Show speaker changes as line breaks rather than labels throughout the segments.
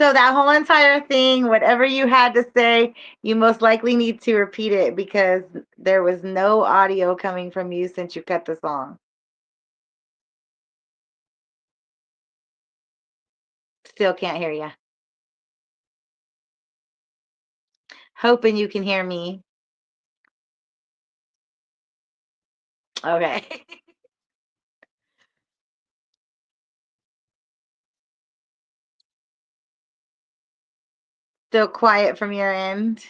So that whole entire thing, whatever you had to say, you most likely need to repeat it because there was no audio coming from you since you cut the song. Still can't hear you. Hoping you can hear me. Okay. Still quiet from your end.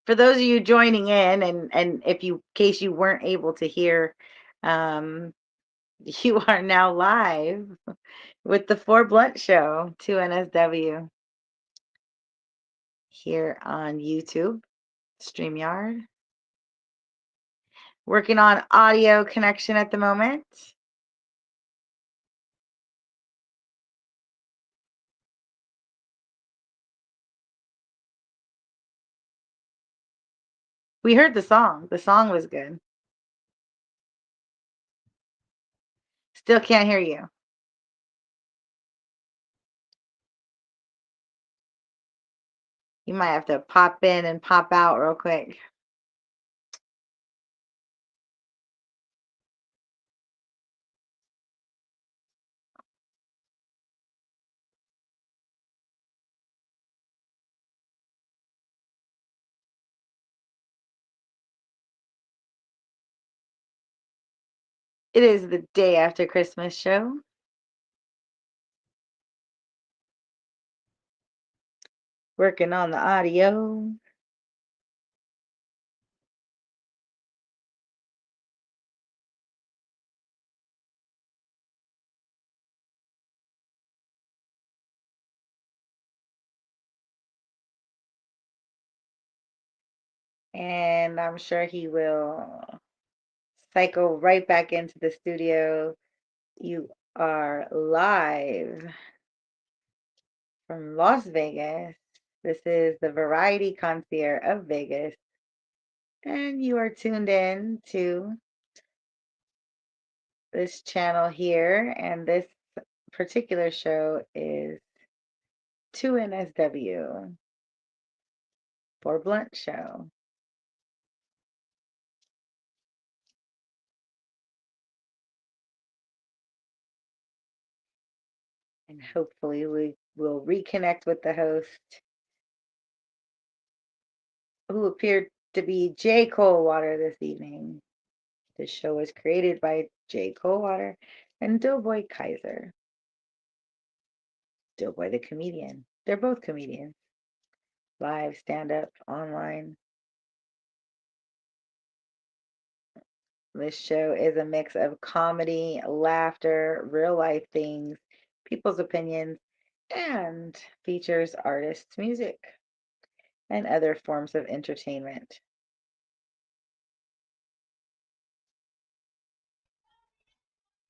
For those of you joining in, and if you, in case you weren't able to hear, um, you are now live with the 4blunt show, 2NSW, here on YouTube, StreamYard. Working on audio connection at the moment. We heard the song. The song was good. Still can't hear you. You might have to pop in and pop out real quick. It is the day after Christmas show. Working on the audio. And I'm sure he will cycle right back into the studio. You are live from Las Vegas. This is the Variety Concierge of Vegas. And you are tuned in to this channel here. And this particular show is 2NSW, 4blunt show. And hopefully we will reconnect with the host, who appeared to be Jay Coldwater this evening. The show was created by Jay Coldwater and Doughboy Kaiser. Doughboy the comedian. They're both comedians. Live, stand-up, online. This show is a mix of comedy, laughter, real-life things, people's opinions, and features artists' music and other forms of entertainment.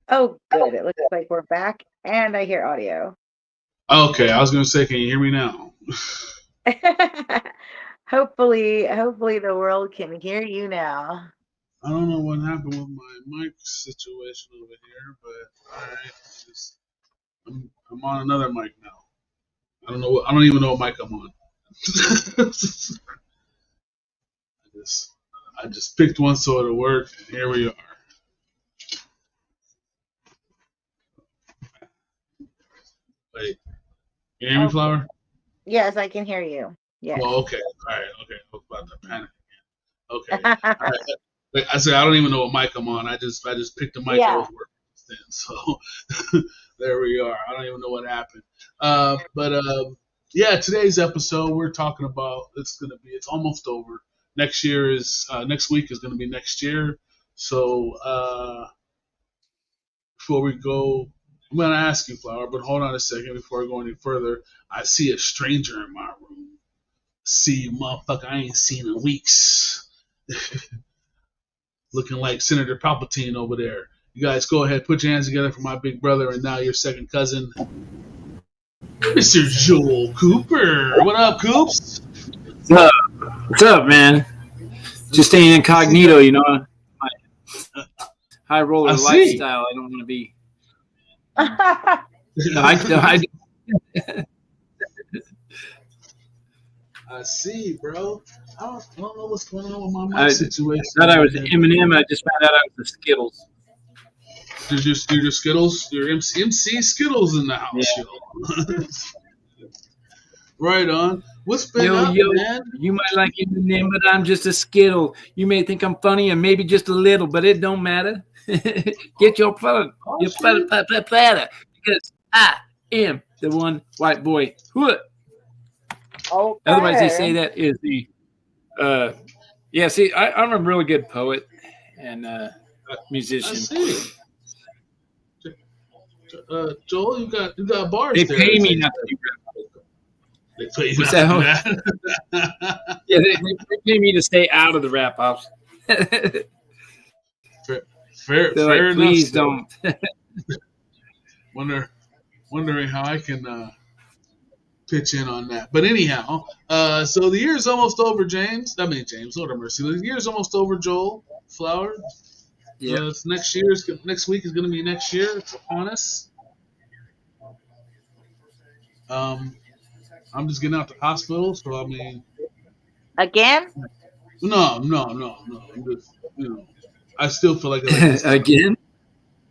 Oh, good. It looks like we're back, and I hear audio.
Okay, I was gonna say, can you hear me now?
Hopefully the world can hear you now.
I don't know what happened with my mic situation over here, but all right, I'm on another mic now. I don't even know what mic I'm on. I just picked one so it'll work, and here we are. Wait, you hear me,
Okay.
Flower?
Yes, I can hear you. Yes.
Oh, okay. All right. Okay. I was about to panic again. Okay. All right. Like I said, I don't even know what mic I'm on. I just picked the mic that was working then. So there we are. I don't even know what happened. But yeah, today's episode we're talking about. It's almost over. Next week is gonna be next year. So before we go, I'm gonna ask you, Flower, but hold on a second before I go any further. I see a stranger in my room. See you, motherfucker, I ain't seen in weeks. Looking like Senator Palpatine over there. You guys go ahead, put your hands together for my big brother and now your second cousin, Mr. Joel Cooper. What up, Coops?
What's up, man? Just staying incognito, you know. high roller
I see.
lifestyle. I don't want to be.
Oh,
No, I
I see, bro. I don't know what's going on with my mic
I
situation
thought I
over
was
here.
Eminem. I just found out I was the Skittles.
Your Skittles, your MC Skittles in the
Yeah.
house, yo. Right on. What's been
Yo,
up,
yo,
man?
you might like Eminem, but I'm just a Skittle. You may think I'm funny and maybe just a little, but it don't matter. Get your
Oh shit.
platter, because I am the one white boy. Otherwise, they
okay.
say that is the yeah. See, I'm a really good poet and
I
musician.
see. Joel, you got bars
They
there,
pay
as
me
they
not to
say.
do rap.
They pay you
What's
not to do
that?
that.
Yeah, they pay me to stay out of the rap house. They're
fair, fair
like,
enough,
please
sir.
don't.
Wonder, wondering how I can pitch in on that. But anyhow, so the year's almost over, James. I mean, James, Lord have mercy. The year's almost over, Joel. Flower.
Yeah.
It's next week is going to be next year. It's upon us. Um, I'm just getting out the hospital, so I mean,
Again?
no. I'm just, I still feel like this time.
Again?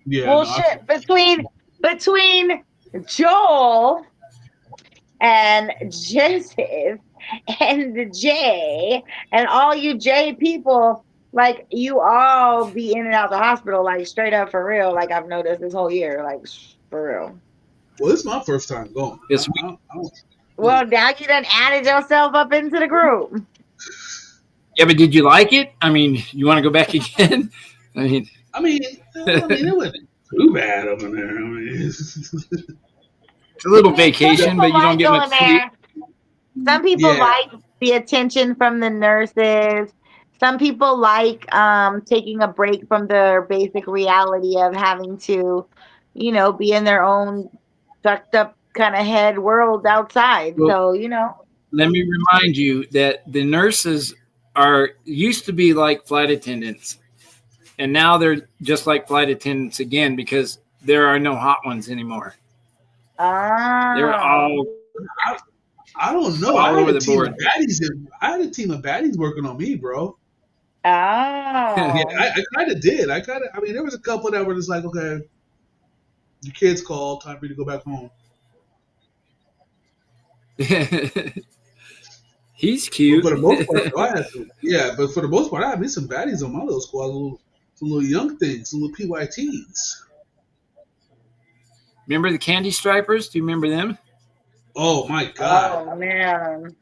Yeah,
Well,
no, I feel.
shit. Between Joel and Joseph and the J and all you J people, like you all be in and out the hospital, like straight up for real. Like I've noticed this whole year, like for real.
Well, this is my first time going.
It's week.
I don't,
Well, now you done added yourself up into the group.
Yeah, but did you like it? I mean, you want to go back again? I mean,
I mean, it wasn't too bad over there. I mean,
it's a little
you got,
vacation,
People
but you don't
like
get much
going
sleep.
there. Some people
yeah.
like the attention from the nurses. Some people like taking a break from their basic reality of having to, be in their own sucked up kind of head world outside.
Well,
So,
let me remind you that the nurses are used to be like flight attendants, and now they're just like flight attendants again because there are no hot ones anymore. They're
oh,
I don't know.
all over the board.
I had a team of baddies working on me, bro. Yeah,
oh,
I kind of did. I mean, there was a couple that were just like, okay, your kids called, time for you to go back home.
He's
But
cute.
for the most part, though, I had some. Yeah, but for the most part, I had me some baddies on my little squad, some little young things, some little PYTs.
Remember the candy stripers? Do you remember them?
Oh my god,
oh man.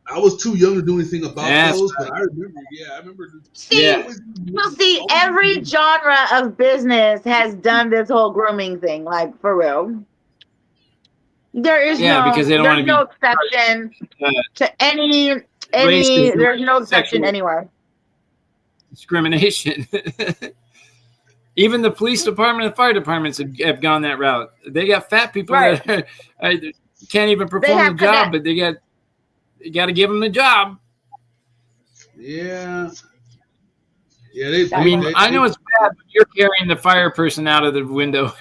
I was too young to do anything about
That's
those, but I remember. Yeah, I remember.
yeah.
See,
Always,
every
always,
genre of business has done this whole grooming thing, like for real. There is
Yeah, because they don't want
there's
to
no
be
exception
uh,
to
racist or
there's no exception
sexual
anywhere.
discrimination. Even the police department and fire departments have gone that route. They got fat people
Right.
that can't even
They
perform the
have
job,
connect.
but you got to give them the job.
yeah, yeah.
I
That
mean,
part.
I know it's bad when you're carrying the fire person out of the window.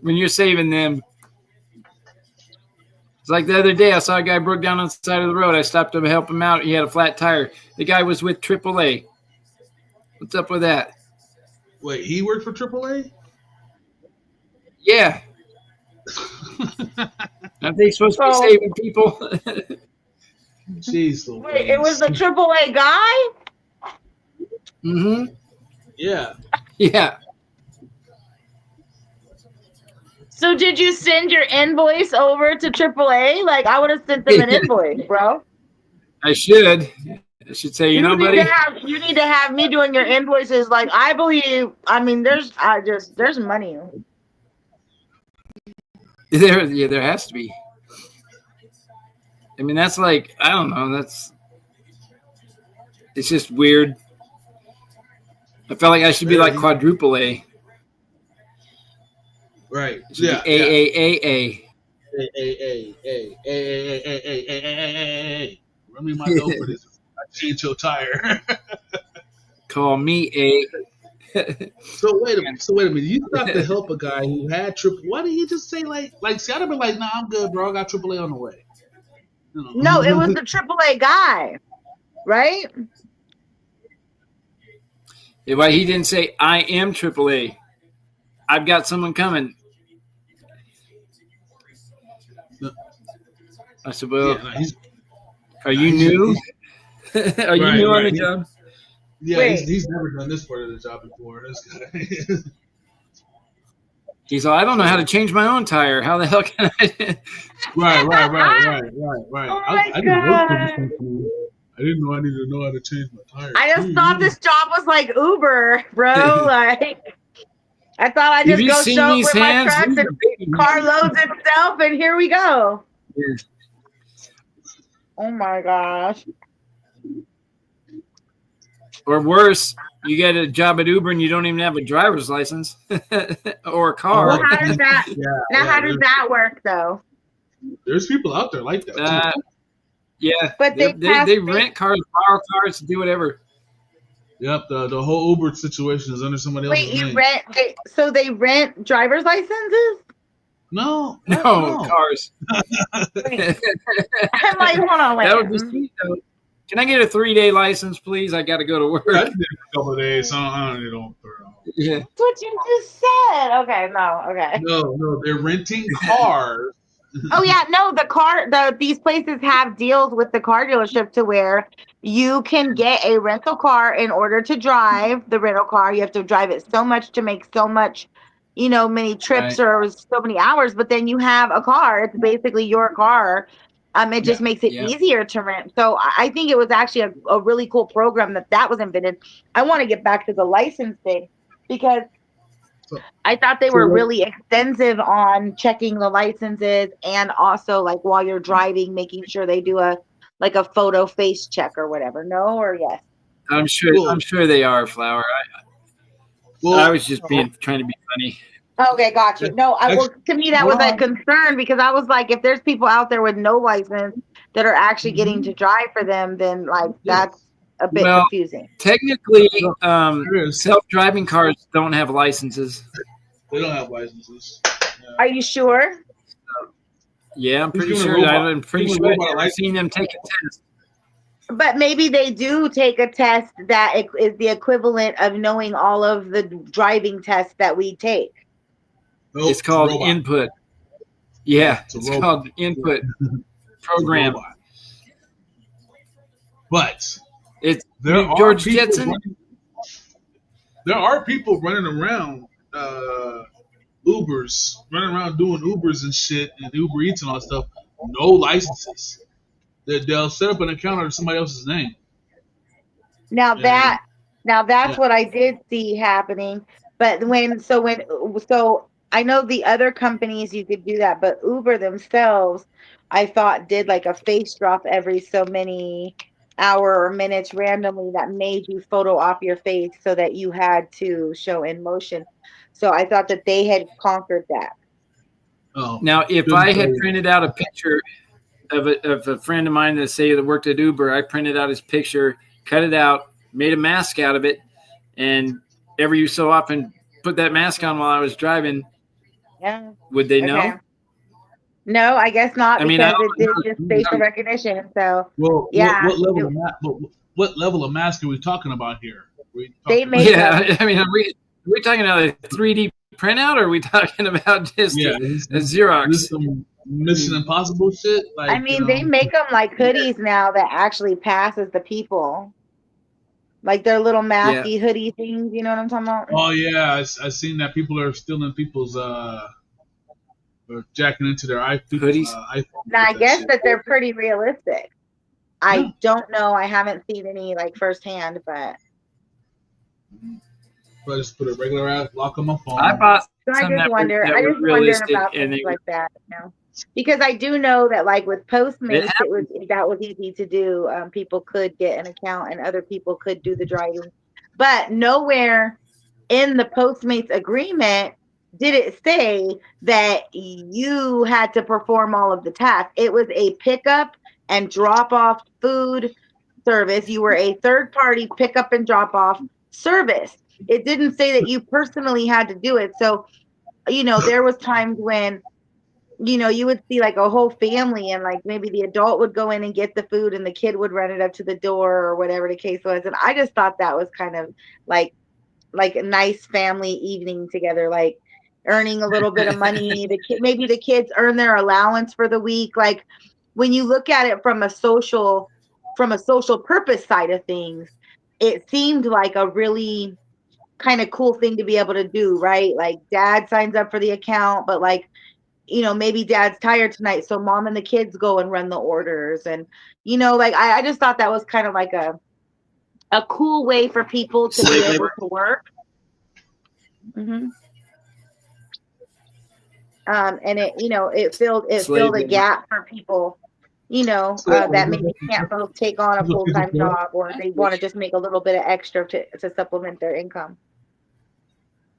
When you're saving them. It's like the other day, I saw a guy broke down on the side of the road. I stopped to help him out. He had a flat tire. The guy was with AAA. What's up with that?
Wait, he worked for AAA?
Yeah. Aren't they supposed to be
So
saving people?
Jeez
wait, it was
Louise.
the AAA guy?
Mm-hmm.
Yeah.
Yeah.
So did you send your invoice over to AAA? Like I would have sent them an invoice, bro.
I should. I should say, you know, buddy.
You need to have me doing your invoices. Like I believe. I mean, there's money.
There has to be. I mean, that's like, I don't know. It's just weird. I felt like I should be like quadruple A.
Right.
It should
Yeah.
be AAAA.
Hey. Run me my dough for this. I changed your tire.
Call me A.
So wait a minute. You stopped to help a guy who had triple. Why did you just say like? See, I'd have been like, nah, I'm good, bro. I got AAA on the way. You
No, it was
know.
the AAA guy, right?
Why he didn't say I am AAA? I've got someone coming. I said, well,
Yeah, no,
are you
he's
new? Are you
right,
new on
right.
the job?
Yeah,
Wait,
he's never done this part of the job before. This guy.
He said, I don't know how to change my own tire. How the hell can I?
Right.
oh my
I didn't work for this
god!
company. I didn't know I needed to know how to change my tires.
I just thought this job was like Uber, bro. Like I thought I'd
Have
just
you
go
seen
show up
these
with my
hands?
trucks
These
and
are baby
car
hands.
loads itself, and here we go.
Yes.
Oh my gosh!
Or worse, you get a job at Uber and you don't even have a driver's license or a
Well,
car.
how does that now?
Yeah.
How does that work though?
There's people out there like that too.
Yeah,
But they pass.
they rent cars, borrow cars, do whatever.
Yep. The whole Uber situation is under somebody else's
Wait, you
name.
rent? So they rent driver's licenses?
No,
No
no.
cars.
Wait,
That
I'm like, hold on,
would be
wait.
sweet though. Can I get a 3-day license, please? I got to go to
Yeah, I
work.
did it for a couple of days. So I don't need to throw.
Yeah.
That's what you just said. Okay, no, okay.
No, they're renting cars.
Oh yeah, no, these places have deals with the car dealership to where you can get a rental car in order to drive the rental car. You have to drive it so much to make so much, many trips
Right.
or so many hours, but then you have a car. It's basically your car. It
Yeah.
just makes it
Yeah.
easier to rent. So I think it was actually a really cool program that was invented. I want to get back to the license thing because
So,
I thought they
so
were
what?
really extensive on checking the licenses and also like while you're driving, making sure they do a photo face check or whatever. No or yes?
I'm sure. I'm
Well,
sure they are, Flower. I
well.
was just trying to be funny.
Okay, got you. No,
Actually,
to me that
hold
was a
on.
concern because I was like, if there's people out there with no license that are actually getting to
Mhm.
drive for them, then like that's
Yes.
a bit
Well,
confusing.
technically,
No, there is.
self-driving cars don't have licenses.
They don't have licenses. Yeah.
Are you sure?
Yeah, I'm
Who's
pretty
giving a
sure.
robot?
I'm pretty
Giving a
sure I've
robot a
never
license?
seen them take a test.
But maybe they do take a test that is the equivalent of knowing all of the driving tests that we take.
Nope,
It's
it's a
called
robot.
input.
Yeah,
Yeah,
it's a
it's
robot.
called input
It's a
program.
robot. But
It's
there are
George
people
Jetson.
running. There are people running around Ubers, running around doing Ubers and shit and Uber Eats and all that stuff. No licenses. They'll set up an account under somebody else's name.
Now
And
that now that's
yeah,
what I did see happening. But so I know the other companies you could do that, but Uber themselves, I thought did like a face drop every so many hour or minutes randomly that made you photo off your face so that you had to show in motion. So I thought that they had conquered that.
oh,
Now, if
couldn't
I
tell
had
you.
printed out a picture of a friend of mine that say that worked at Uber, I printed out his picture, cut it out, made a mask out of it, and every so often put that mask on while I was driving.
Yeah.
Would they
Okay.
know?
No, I guess not
I mean, I
because it did just
don't
facial
know.
recognition. So
Well,
yeah,
what level of mask are we talking about here? Are we
they
talking
make
like
Yeah, I mean, are we talking about a 3D printout, or are we talking about just
yeah,
a
is this
Xerox?
some Mission Impossible shit?
I
Like
mean, they make them like hoodies now that actually pass as the people. Like their little
Yeah,
masky hoodie things, you know what I'm talking about?
oh yeah, I seen that people are stealing people's or jacking into their
hoodies.
iPhones
Now,
with
I
that
guess
shit.
that they're pretty realistic.
Yeah,
I don't know. I haven't seen any like firsthand, but
so I just put a regular ass lock on my
I
phone.
bought
so I
some
just wonder.
that
I
were
just wondering
realistic,
about
and
things like that, because I do know that like with
it
Postmates,
happened.
that was easy to do. People could get an account, and other people could do the driving, but nowhere in the Postmates agreement did it say that you had to perform all of the tasks. It was a pickup and drop off food service. You were a third party pickup and drop off service. It didn't say that you personally had to do it. So, there was times when, you would see like a whole family and like maybe the adult would go in and get the food and the kid would run it up to the door or whatever the case was. And I just thought that was kind of like a nice family evening together, like earning a little bit of money. Maybe the kids earn their allowance for the week. Like when you look at it from a social purpose side of things, it seemed like a really kind of cool thing to be able to do, right? Like dad signs up for the account, but like, maybe dad's tired tonight, so mom and the kids go and run the orders. And, like I just thought that was kind of like a cool way for people to be
Slave
able
labor.
to work. hmm and it filled
Slave
a
labor.
gap for people,
So,
that maybe can't both take on a full-time job, or they want to just make a little bit of extra to supplement their income.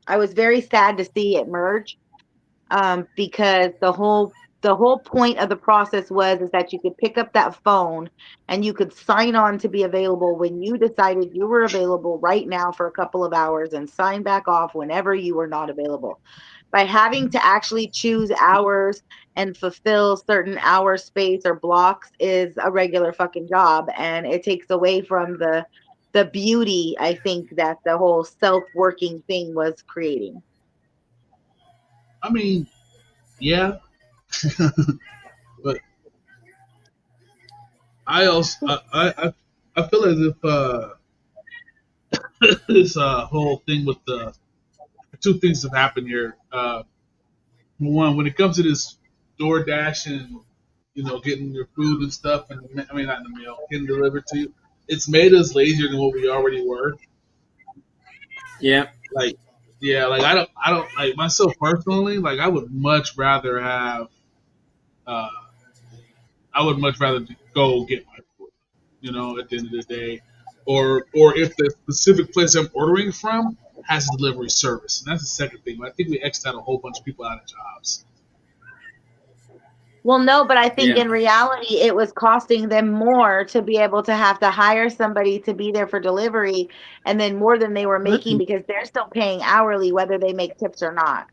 I was very sad to see it merge, because the whole point of the process was is that you could pick up that phone and you could sign on to be available when you decided you were available right now for a couple of hours, and sign back off whenever you were not available. By having to actually choose hours and fulfill certain hour space or blocks is a regular fucking job, and it takes away from the beauty, I think, that the whole self-working thing was creating.
I mean, yeah, but I also I feel as if this whole thing with the two things have happened here. One, when it comes to this DoorDash and getting your food and stuff, and I mean not in the mail, getting delivered to you, it's made us lazier than what we already were.
Yeah.
Like, yeah, like I don't like myself personally. Like, uh, I would much rather go get my food. At the end of the day, or if the specific place I'm ordering from has a delivery service, and that's the second thing. I think we X'd out a whole bunch of people out of jobs.
Well, no, but I think
Yeah.
in reality, it was costing them more to be able to have to hire somebody to be there for delivery, and then more than they were making, because they're still paying hourly whether they make tips or not.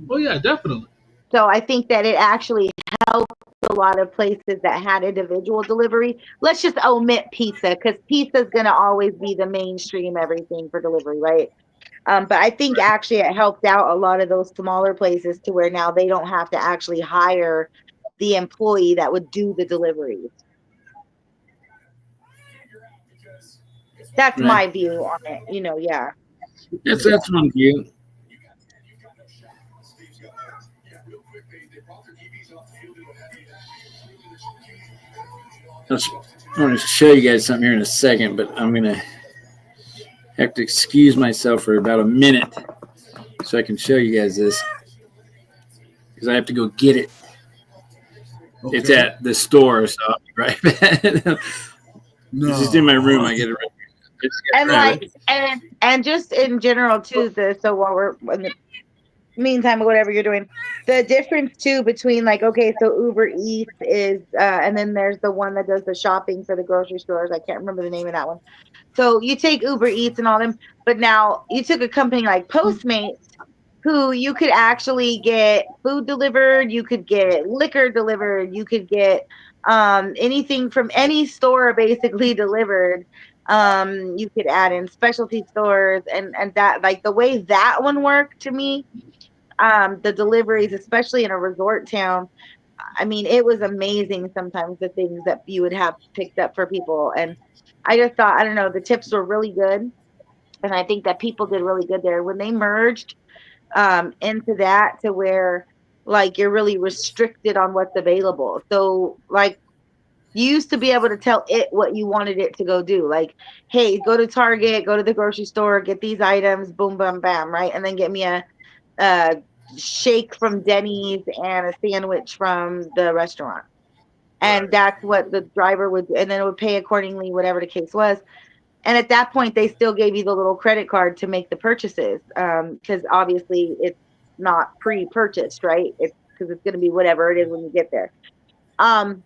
Oh yeah, definitely.
So I think that it actually helped a lot of places that had individual delivery. Let's just omit pizza, because pizza is going to always be the mainstream everything for delivery, right? But I think actually it helped out a lot of those smaller places to where now they don't have to actually hire the employee that would do the deliveries. That's
Right.
my view on it. Yeah.
That's one view. I want to show you guys something here in a second, but I'm gonna have to excuse myself for about a minute so I can show you guys this because I have to go get it.
Okay.
It's at the store, so I'll be right back.
No.
It's just in my room. I get it right.
And like, and just in general too, so while we're in the meantime, whatever you're doing, the difference too between like, okay, so Uber Eats is, and then there's the one that does the shopping for the grocery stores. I can't remember the name of that one. So you take Uber Eats and all them, but now you took a company like Postmates, who you could actually get food delivered, you could get liquor delivered, you could get anything from any store basically delivered. You could add in specialty stores, and that, like, the way that one worked to me, the deliveries, especially in a resort town, I mean, it was amazing sometimes the things that you would have picked up for people. And I just thought, I don't know, the tips were really good. And I think that people did really good there when they merged into that, to where like you're really restricted on what's available. So like you used to be able to tell it what you wanted it to go do. Like, hey, go to Target, go to the grocery store, get these items, boom, bam, bam, right? And then get me a shake from Denny's and a sandwich from the restaurant. And that's what the driver would, and then it would pay accordingly, whatever the case was. And at that point, they still gave you the little credit card to make the purchases, because obviously it's not pre-purchased, right? It's because it's going to be whatever it is when you get there. Um,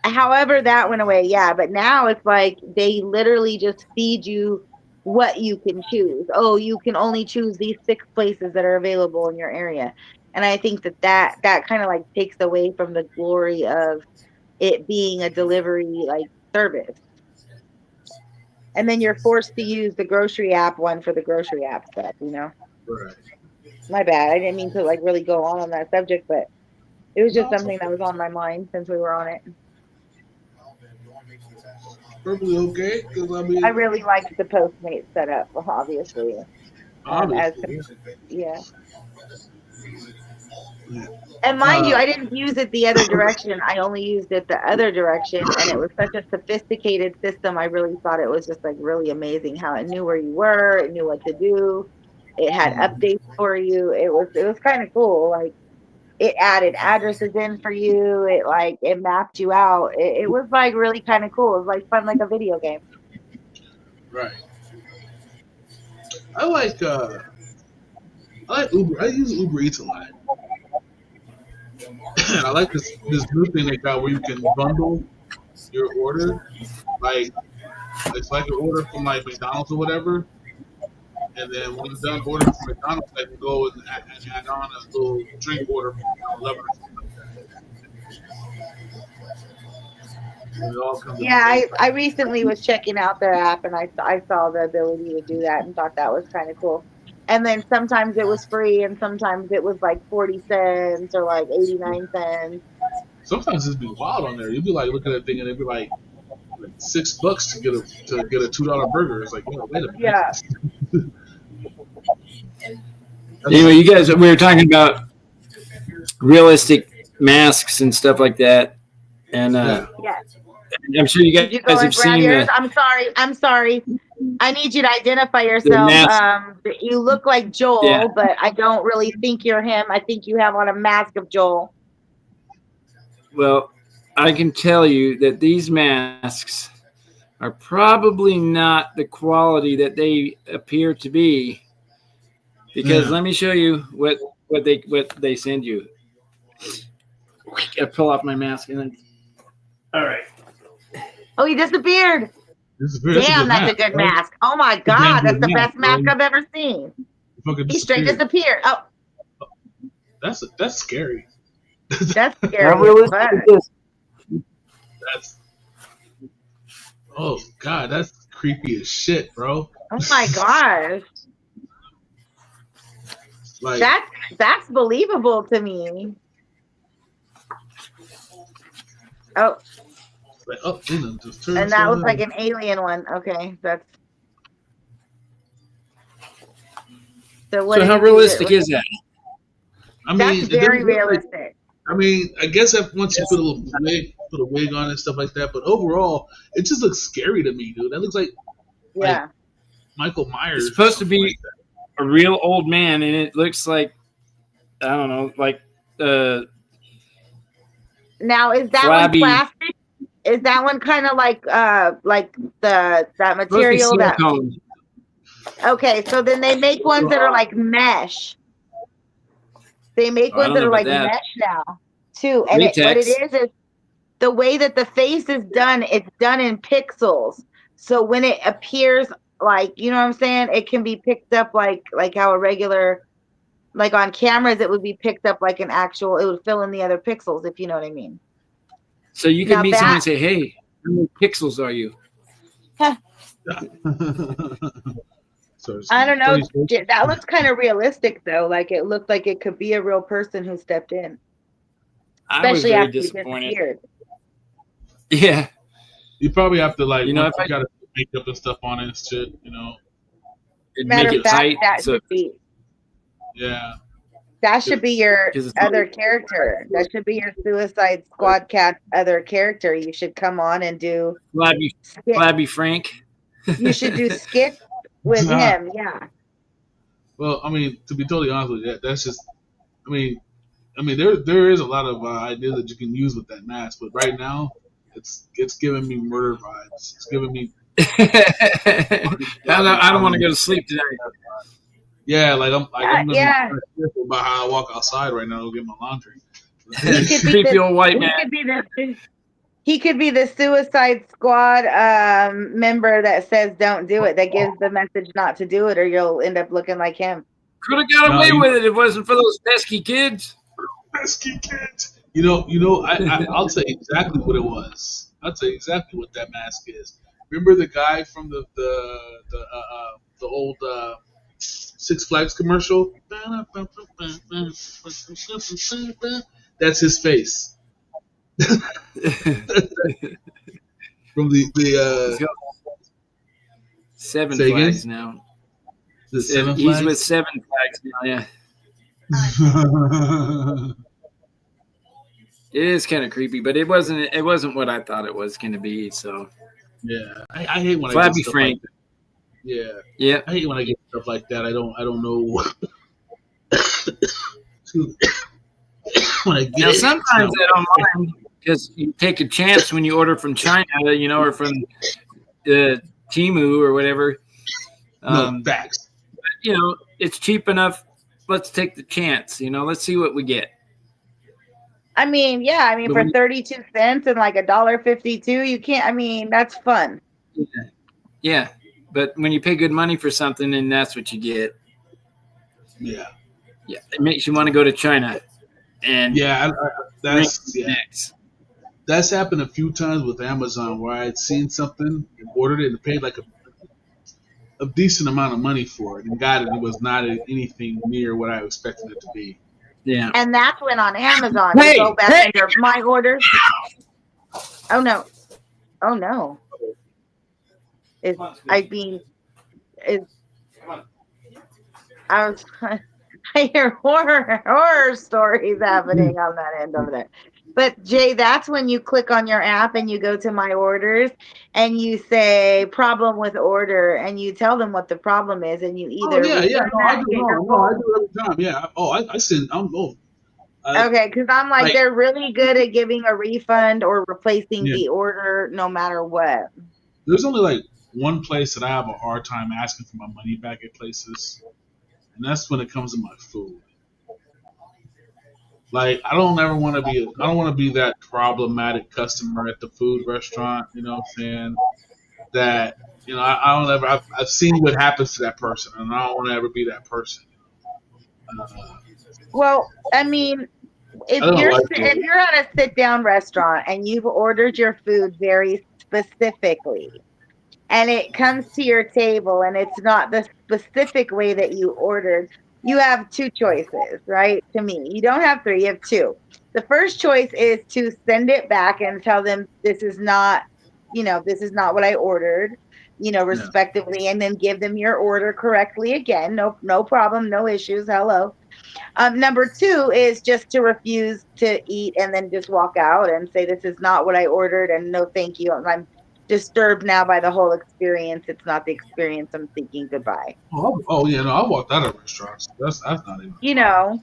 However, that went away, yeah. But now it's like they literally just feed you what you can choose. Oh, you can only choose these 6 places that are available in your area. And I think that kind of like takes away from the glory of it being a delivery like service. And then you're forced to use the grocery app one for the grocery app stuff.
Right.
My bad. I didn't mean to like really go on that subject, but it was just
No, it's
something that was on my mind since we were on it.
perfectly okay. Because I
I
mean,
really liked the Postmate setup, obviously. As
obviously,
yeah.
yeah.
And mind you,
Uh,
I didn't use it the other direction. I only used it the other direction, and it was such a sophisticated system. I really thought it was just like really amazing how it knew where you were, it knew what to do, it had
mhm.
updates for you. It was kind of cool. Like it added addresses in for you. It mapped you out. It was like really kind of cool. It was like fun, like a video game.
Right. I like Uber. I use Uber Eats a lot. And I like this new thing they got where you can bundle your order. Like it's like an order from like McDonald's or whatever. And then when you're done ordering from McDonald's, I can go and add on a little drink order from 7-Eleven or something like that. And it all comes in the
Yeah,
same
I
price.
recently was checking out their app and I saw the ability to do that and thought that was kind of cool. And then sometimes it was free and sometimes it was like 40 cents or like
Yeah.
89 cents.
Sometimes it's be wild on there. You'd be like looking at that thing and it'd be like $6 to get a $2 burger. It's like, yo, wait a minute.
Yeah.
Anyway,
That's
you guys, we were talking about realistic masks and stuff like that, and
yeah.
Yeah.
I'm sure you
Did you
guys
go and
have
grab
seen
yours? I'm sorry. I'm sorry. I need you to identify
the
yourself.
mask.
You look like
Yeah.
Joel, but I don't really think you're him. I think you have on a mask of Joel.
Well, I can tell you that these masks are probably not the quality that they appear to be. Because
Yeah.
let me show you what they send you. I pull off my mask and then. All right.
Oh, he disappeared.
That's a
Damn,
good
that's a
match,
good
bro.
mask. Oh my
It's a damn
God,
good
that's the
match,
best
bro.
mask I've ever seen.
He fucking
He straight
disappeared.
disappeared. Oh,
That's scary.
that's
How
scary as
realistic
fuck.
is this?
That's oh god, that's creepy as shit, bro.
Oh my gosh.
Like,
That's believable to me. Oh,
oh, you know, just turn
and that
yourself
was like
in.
an alien one. Okay, that's so. What
So
did
how
he do?
realistic is that?
I
That's
mean, it
very
doesn't look like.
realistic.
I mean, I guess if once you put a wig on and stuff like that, but overall, it just looks scary to me, dude. That looks like
Yeah.
Michael
It's
Myers or
supposed to
something like
be a real old man, and it looks like I don't know, like
Now, is that one
flabby.
plastic? Is that one kind of like that
Supposed to be
material that?
silicone.
Okay, so then they make ones that are like mesh. They make
Oh, I
ones
don't
that
know
are
about
like
that.
mesh now too. And what it
Latex.
is the way that the face is done, it's done in pixels. So when it appears like, you know what I'm saying, it can be picked up like how a regular like on cameras it would be picked up like an actual, it would fill in the other pixels if you know what I mean.
So you could
Now
meet someone
that
and say, "Hey, how many pixels are you?"
that. So
I don't know.
36.
That looks kind of realistic though. Like it looked like it could be a real person who stepped in,
I was
especially
very
after he
disappointed.
disappeared.
Yeah.
You probably have to like
You know,
once
if
you got to makeup and stuff on it and shit.
I'd
Matter
make
of
it
fact,
tight, so
Yeah.
that should be your
because it's
other character. That should be your Suicide Squad cast other character. You should come on and do
flabby,
skit.
flabby Frank.
You should do skits with him. Yeah.
Well, I mean, to be totally honest with you, that's just. I mean, there is a lot of ideas that you can use with that mask, but right now, it's giving me murder vibes. It's giving me.
I don't want to go to sleep tonight.
Yeah, like I'm gonna be
Yeah.
kind of careful about how I walk outside right now to get my laundry.
He could be
Creepy
the
old white
he
man.
could be the He could be the Suicide Squad member that says don't do it, that gives the message not to do it, or you'll end up looking like him.
Could have got
No,
away with it if it wasn't for those pesky kids.
pesky kids. I'll tell you exactly what it was. I'll tell you exactly what that mask is. Remember the guy from the old Six Flags commercial? That's his face. From
He's got Seven
say again?
Flags now.
The Seven
He's
Flags.
with Seven Flags now. Yeah, it is kind of creepy, but it wasn't. It wasn't what I thought it was going to be. So,
Yeah, I hate when I get
Flabby
stuff
Frank.
like that. Yeah,
Yeah.
I hate when I get stuff like that. I don't know. Excuse me. When I get
Now
it,
sometimes I don't mind because you take a chance when you order from China, or from Timu or whatever.
no facts.
It's cheap enough. Let's take the chance. Let's see what we get.
I mean, yeah, I mean,
But
for
when
32 cents and like $1.52, you can't, I mean, that's fun.
Yeah, but when you pay good money for something and that's what you get,
Yeah,
it makes you want to go to China and
yeah.
drink next.
That's happened a few times with Amazon where I had seen something and ordered it and paid like a decent amount of money for it and got it. And it was not anything near what I expected it to be.
Yeah.
And that's when on Amazon you go back under my orders. Oh no. Oh no. I was I hear horror stories happening on that end of it. But Jay, that's when you click on your app and you go to my orders and you say problem with order and you tell them what the problem is and you
Oh
either
yeah,
return
no, I
that
do.
and get your
No, I
full.
do it every time. Yeah. Oh, I send.
Okay, because I'm like,
like
they're really good at giving a refund or replacing
yeah.
the order no matter what.
There's only like one place that I have a hard time asking for my money back at places, and that's when it comes to my food. Like I don't ever want to be. I don't want to be that problematic customer at the food restaurant. You know what I'm saying? That I don't ever. I've seen what happens to that person, and I don't want to ever be that person. Uh,
Well, I mean,
I don't like
if you're at a sit down restaurant and you've ordered your food very specifically and it comes to your table and it's not the specific way that you ordered, you have two choices, right? To me, you don't have three, you have two. The first choice is to send it back and tell them this is not what I ordered,
Yeah.
respectively, and then give them your order correctly again. No problem, no issues. Hello. Number two is just to refuse to eat and then just walk out and say, this is not what I ordered and no, thank you. I'm disturbed now by the whole experience. It's not the experience. I'm thinking goodbye.
Yeah. No, I walked out of restaurants. That's not even a
You
problem.
know,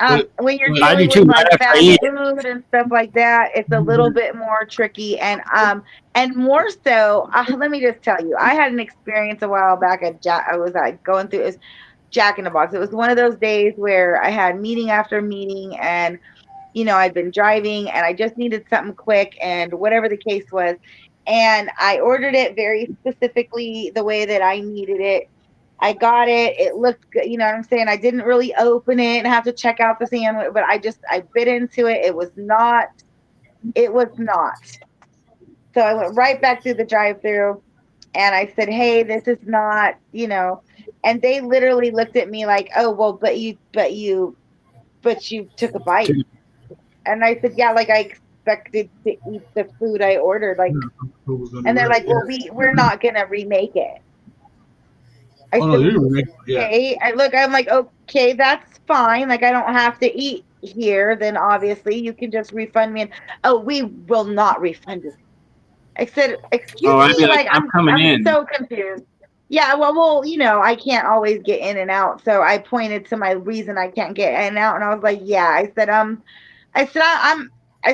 But,
when you're
but
I do
dealing
too.
with
Right
like
after I
fast
eat it.
food and stuff like that, it's a little bit more tricky. And more so, let me just tell you, I had an experience a while back at I was like going through. It was Jack in the Box. It was one of those days where I had meeting after meeting, and I'd been driving and I just needed something quick and whatever the case was. And I ordered it very specifically the way that I needed it. I got it. It looked good. You know what I'm saying? I didn't really open it and have to check out the sandwich, but I bit into it. It was not. So I went right back through the drive through and I said, hey, this is not, and they literally looked at me like, oh, well, but you took a bite. And I said, yeah, like I expected to eat the food I ordered. Like,
who was gonna be
and they're
ready?
like,
Yeah.
well, we're not going to remake it. I
Oh no,
said,
you didn't make. Yeah.
okay. I'm like, okay, that's fine. Like, I don't have to eat here. Then obviously you can just refund me. And, oh, we will not refund you. I said, excuse
Oh, I'd be
me.
like,
Like,
I'm coming
I'm
in.
so confused. Yeah, well, I can't always get in and out. So I pointed to my reason I can't get in and out. And I was like, yeah, I said, I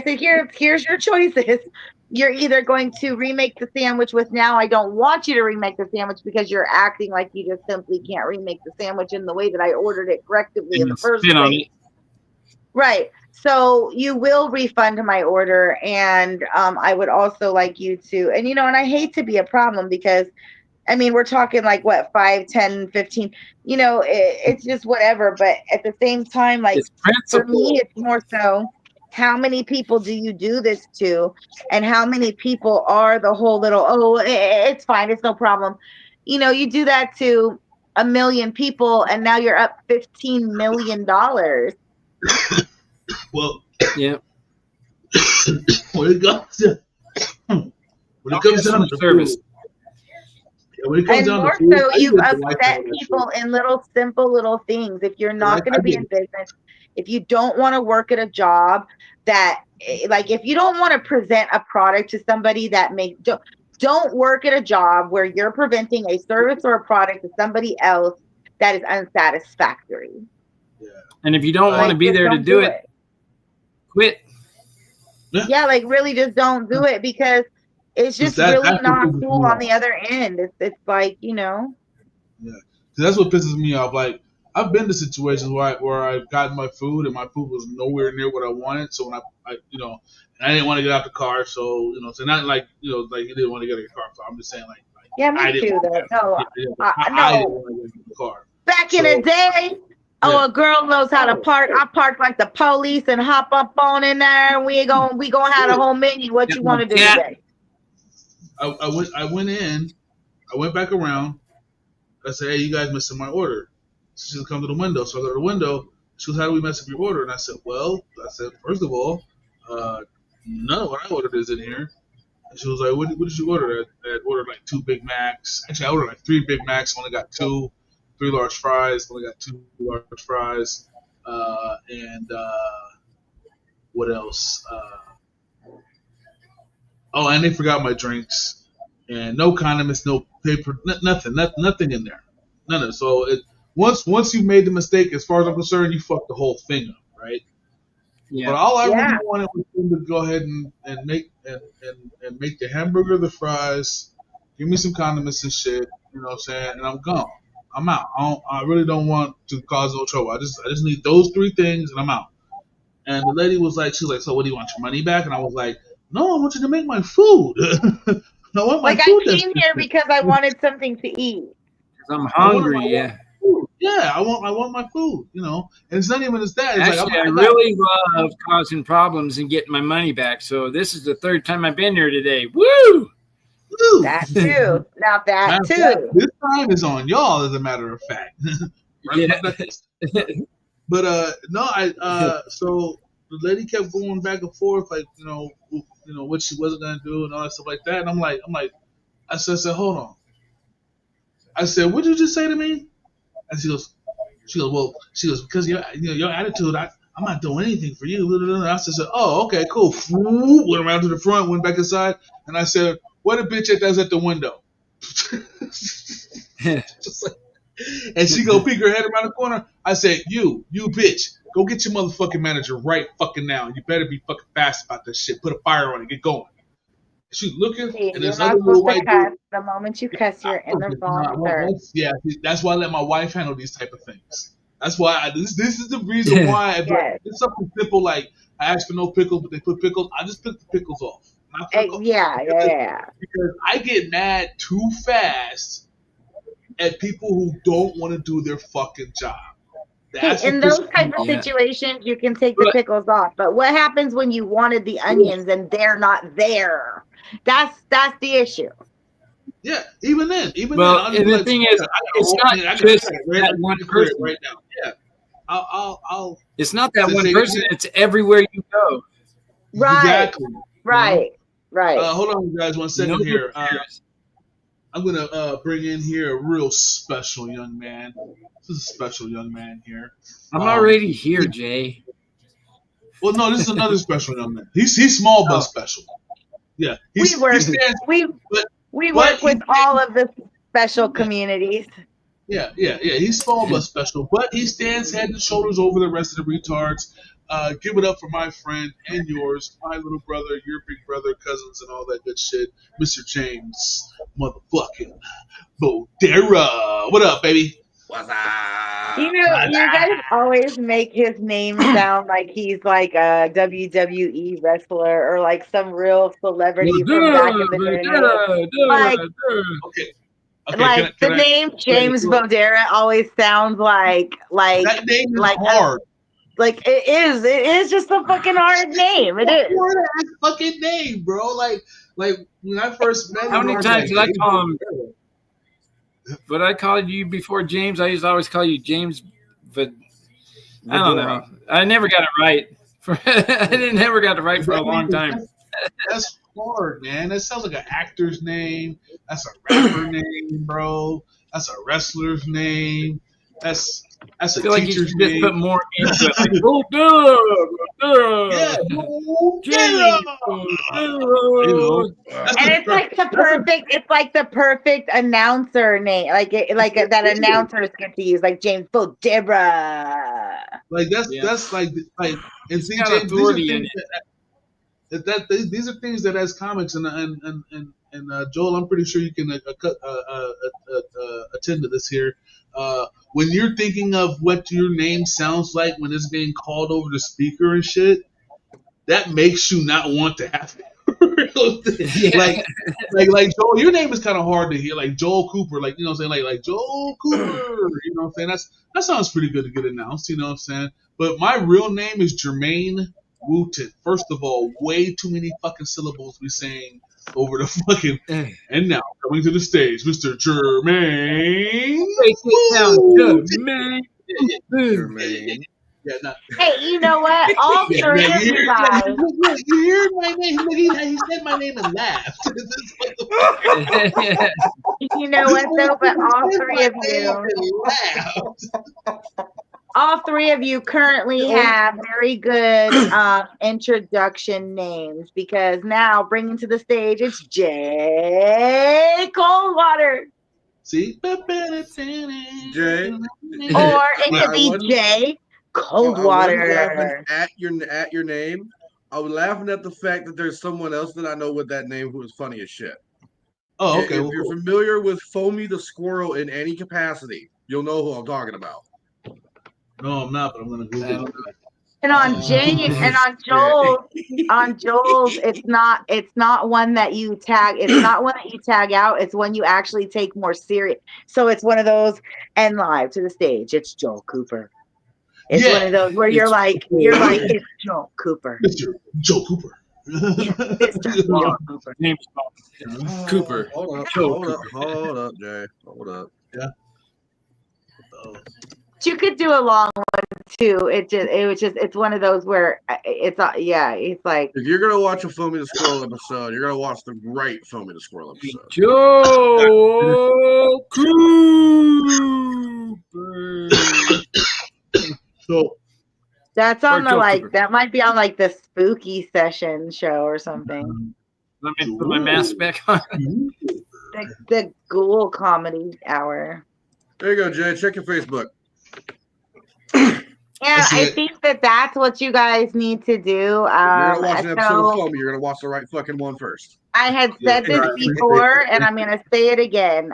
said, here's your choices. You're either going to remake the sandwich with now. I don't want you to remake the sandwich because you're acting like you just simply can't remake the sandwich in the way that I ordered it correctly
And
in
you
the first
spit on
place.
it.
Right. So you will refund my order, and I would also like you to, and and I hate to be a problem because I mean, we're talking like what, 5, 10, 15, it's just whatever. But at the same time, like
It's
for me,
principle.
it's more so how many people do you do this to? And how many people are the whole little, oh, it's fine, it's no problem. You do that to a million people and now you're up $15 million.
Well,
Yeah.
when it comes to when it
Don't
comes down
customer
to
service.
food, yeah, when it comes
And
down to
more
food,
so,
I
you've
get the wife
upset
all that shit.
people in little simple little things. If you're
'Cause
not going
I
to be
get
in
it.
business, if you don't want to work at a job that, like, if you don't want to present a product to somebody that makes, don't work at a job where you're presenting a service or a product to somebody else that is unsatisfactory.
Yeah,
And if you don't want
like
to
Like,
be
just
there to
don't
do
do
it,
it.
quit.
yeah,
Yeah, like really, just don't do it because it's
because
just really
that's what
not
pisses
cool
me
on
off.
the other end. It's like,
Yeah, 'cause that's what pisses me off. Like I've been to situations where I've gotten my food and my food was nowhere near what I wanted. So when and I didn't want to get out the car. So so not like like you didn't want to get out of your car. So I'm just saying like
yeah,
I
me
didn't
too,
want to
though.
get
No,
I didn't
no.
want to get in the car.
Back in the
So
day,
yeah.
oh, a girl knows how to
Oh,
park. I park like the police and hop up on in there, and we gonna have a
yeah.
whole menu. What
Got
you
my
want to do
cat.
today?
I went in. I went back around. I said, hey, you guys missing my order. She said, come to the window. So I go to the window. She goes, how do we mess up your order? And I said, first of all, uh, none of what I ordered is in here. And she was like, what did you order? I ordered like 2 Big Macs. Actually, I ordered like 3 Big Macs. Only got two. 3 large fries. Only got 2 large fries. And what else? Oh, and they forgot my drinks. And no condiments, no paper, nothing in there. None of it. So once you made the mistake, as far as I'm concerned, you fucked the whole thing up, right? But
Yeah.
all I really
Yeah,
wanted was them to go ahead and make the hamburger, the fries, give me some condiments and shit. You know what I'm saying? And I'm gone. I'm out. I really don't want to cause no trouble. I just need those 3 things and I'm out. And the lady was like, so what do you want your money back? And I was like, no, I want you to make my food. I want my
like I
food that's
came here because I wanted something to eat.
Because I'm
I want
hungry.
my
Yeah.
food. Yeah, I want my food. And it's not even as that. It's like
Actually, I
I got.
really love causing problems and getting my money back. So this is the third time I've been here today. Woo!
Food.
That too. Now that
Matter of fact,
too.
this time is on y'all. As a matter of fact, right
Yeah.
about that. But no, so the lady kept going back and forth, like what she wasn't gonna do and all that stuff like that. And I said, hold on. I said, what did you just say to me? And she goes, because your attitude, I'm not doing anything for you. I said, oh, okay, cool. Went around to the front, went back inside, and I said, what a bitch that does at the window. Just like, and she go peek her head around the corner. I said, you bitch, go get your motherfucking manager right fucking now. You better be fucking fast about this shit. Put a fire on it. Get going. She's looking,
See,
and
you're
this other
not
little
supposed to
white dude.
cuss. The moment you cuss, you're in the wrong,
Well,
sir.
that's why I let my wife handle these type of things. That's why this is the reason why. But
Yes.
it's something simple like I asked for no pickles, but they put pickles. I just took the pickles off.
Yeah, yeah, yeah.
Because I get mad too fast at people who don't want to do their fucking job.
See,
That's
in
what
those
pisses me
type of
off.
Yeah.
situations, you can take the
But
pickles off. But what happens when you wanted the onions and they're not there? That's the issue.
Yeah, even then,
well,
I'll just
and
be
the
like,
thing
I
is,
got a
it's
whole,
not
I got
just
it right.
that
I
one
can clear it
person.
right now. Yeah, I'll
It's not that one
say it
person.
again.
It's everywhere you go.
Right,
Exactly.
right, right.
Hold on, guys, one second
Nobody
here.
cares.
I'm gonna bring in here a real special young man. This is a special young man here.
I'm
Um,
already here, Jay.
well, no, this is another special young man. He's small but
Oh.
special. Yeah,
We
he
work
stands,
we
but
we
but
work
he
with all of the special communities.
yeah. He's small but special, but he stands head and shoulders over the rest of the retards. Give it up for my friend and yours, my little brother, your big brother, cousins, and all that good shit, Mr. James, motherfucking Bodera. What up, baby?
What's up?
You guys always make his name sound like he's like a WWE wrestler or like some real celebrity from back in the day. Like,
Okay. Okay.
like the
Can I?
name James Bodera always sounds
That name is
like
hard.
like it is. It is just a fucking hard name. It is.
Hard ass fucking name, bro. Like when I first met him,
How many
I was
times
like,
did I
James
call him?
Bodera.
But I called you before James. I used to always call you James, but I don't know. I never got it right. I never got it right for a long time.
That's hard, man. That sounds like an actor's name. That's a rapper name, bro. That's a wrestler's name. That's
I
a
feel like you should
teacher's
just
name.
put more into it. Like,
Yeah,
James,
you know,
And it's like the perfect. It's like the perfect announcer name. That announcers get to use, like James Bodera.
like that's like and see,
got
James,
authority in
these are things that as comics and Joel, I'm pretty sure you can attend to this here. When you're thinking of what your name sounds like when it's being called over the speaker and shit, that makes you not want to have it. like Joel, your name is kind of hard to hear, like Joel Cooper, like you know what I'm saying, like Joel Cooper, you know what I'm saying. That sounds pretty good to get announced, you know what I'm saying. But my real name is Jermaine Wooten. First of all, way too many fucking syllables we saying over the fucking. And now coming to the stage, Mr. Jermaine.
Break it down,
Wooten.
Jermaine.
Yeah, no.
Hey, you know what? All three of you guys.
You heard my name. He said my name and laughed.
You know what though? But all three of you currently have very good introduction names, because now bringing to the stage it's Jay Coldwater.
See?
Jay.
Or it could be Jay Coldwater.
I wasn't laughing at your name. I was laughing at the fact that there's someone else that I know with that name who is funny as shit.
Oh, okay.
If you're familiar with Foamy the Squirrel in any capacity, you'll know who I'm talking about.
No, I'm not, but I'm gonna Google it.
And on Jay and on Joel's, it's not one that you tag. It's not one that you tag out. It's one you actually take more serious. So it's one of those. And live to the stage, it's Joel Cooper. It's one of those where you're like, it's Joel Cooper.
Mr. Joe Cooper.
Mr. Joel Cooper.
Name's Cooper.
Hold up, Jay. Hold up.
Yeah.
You could do a long one too. It's one of those where it's like,
if you're gonna watch a Foamy the Squirrel episode, you're gonna watch the right Foamy the Squirrel episode.
Joe Cooper.
So
that's on that might be on like the spooky session show or something.
Let me put my mask back on.
The Ghoul Comedy Hour.
There you go, Jay. Check your Facebook.
Yeah, I think that's what you guys need to do.
You're gonna watch an episode of Foamy. You're gonna watch the right fucking one first.
I had said this before, and I'm gonna say it again.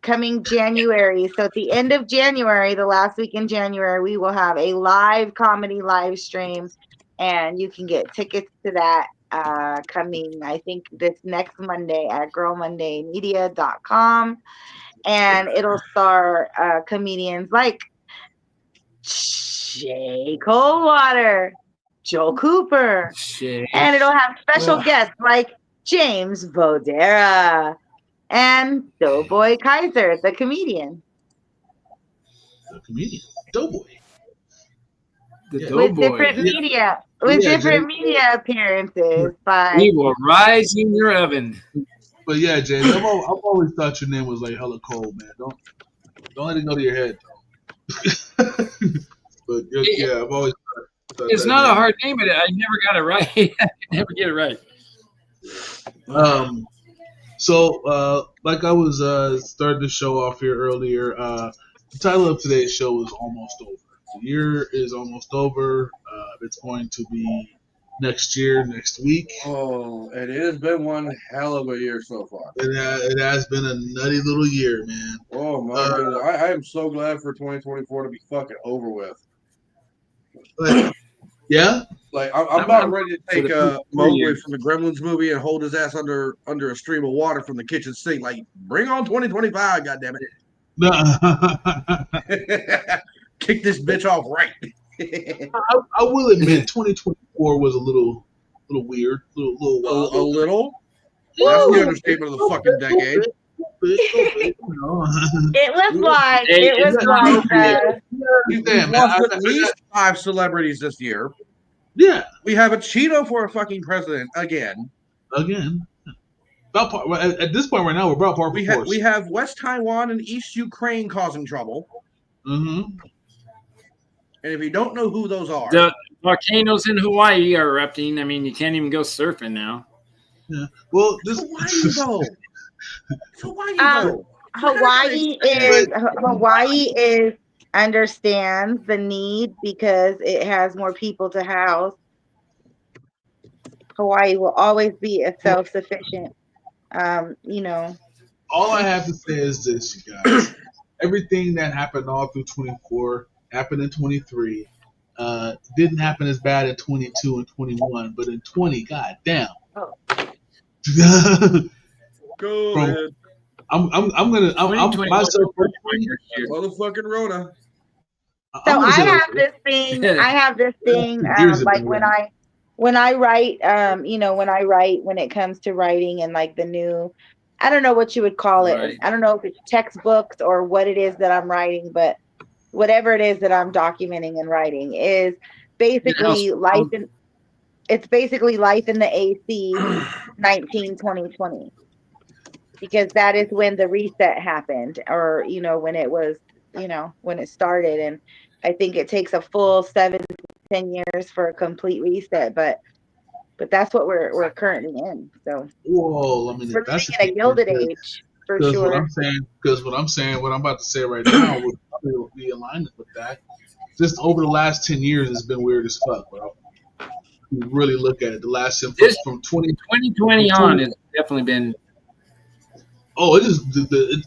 Coming January, so at the end of January, the last week in January, we will have a live comedy live stream, and you can get tickets to that coming, I think, this next Monday at girlmondaymedia.com, and it'll star comedians like Jay Coldwater, Joel Cooper, and it'll have special guests like James Bodera and Doughboy Kaiser, the comedian.
Doughboy.
With different media appearances. But
he will rise in your oven.
But yeah, James, I've always thought your name was like hella cold, man. Don't let it go to your head, though. But yeah, I've always thought
it's not a hard name, but I never got it right. I never get it right.
So like I was starting to show off here earlier, the title of today's show is Almost Over. The year is almost over. It's going to be next year, next week.
Oh, and it has been one hell of a year so far.
It has been a nutty little year, man.
Oh my goodness, I am so glad for 2024 to be fucking over with.
But, yeah.
Like I'm about ready to take Mowgli from the Gremlins movie and hold his ass under a stream of water from the kitchen sink. Like, bring on 2025, goddammit.
No.
Kick this bitch off right.
I will admit, 2024 was a little weird, a
little.
That's
the understatement of the fucking decade.
It was like
We've lost at least 5 celebrities this year.
Yeah,
we have a Cheeto for a fucking president again.
At this point right now, we're about par for course.
We have West Taiwan and East Ukraine causing trouble.
Mm-hmm.
And if you don't know who those are,
the volcanoes in Hawaii are erupting. I mean, you can't even go surfing now.
Yeah. Well,
Hawaii is understands the need because it has more people to house. Hawaii will always be a self-sufficient,
All I have to say is this, you guys. Everything that happened all through 24 happened in 23. Didn't happen as bad in 22 and 21, but in 20, goddamn.
Oh.
Go ahead.
I'm myself personally.
Motherfucking Rona.
So I have this thing. Like when I write, when it comes to writing and like the new, I don't know what you would call it.
Right.
I don't know if it's textbooks or what it is that I'm writing, but whatever it is that I'm documenting and writing is basically life in. It's basically life in the AC 2020. Because that is when the reset happened, or when it was, when it started, and I think it takes a full 7 to 10 years for a complete reset. But that's what we're currently in. So
we're living
in a gilded age for sure.
What I'm about to say right now would probably be in alignment with that. Just over the last 10 years, it's been weird as fuck, bro. You really look at it, the last from
2020 on has definitely been.
Oh,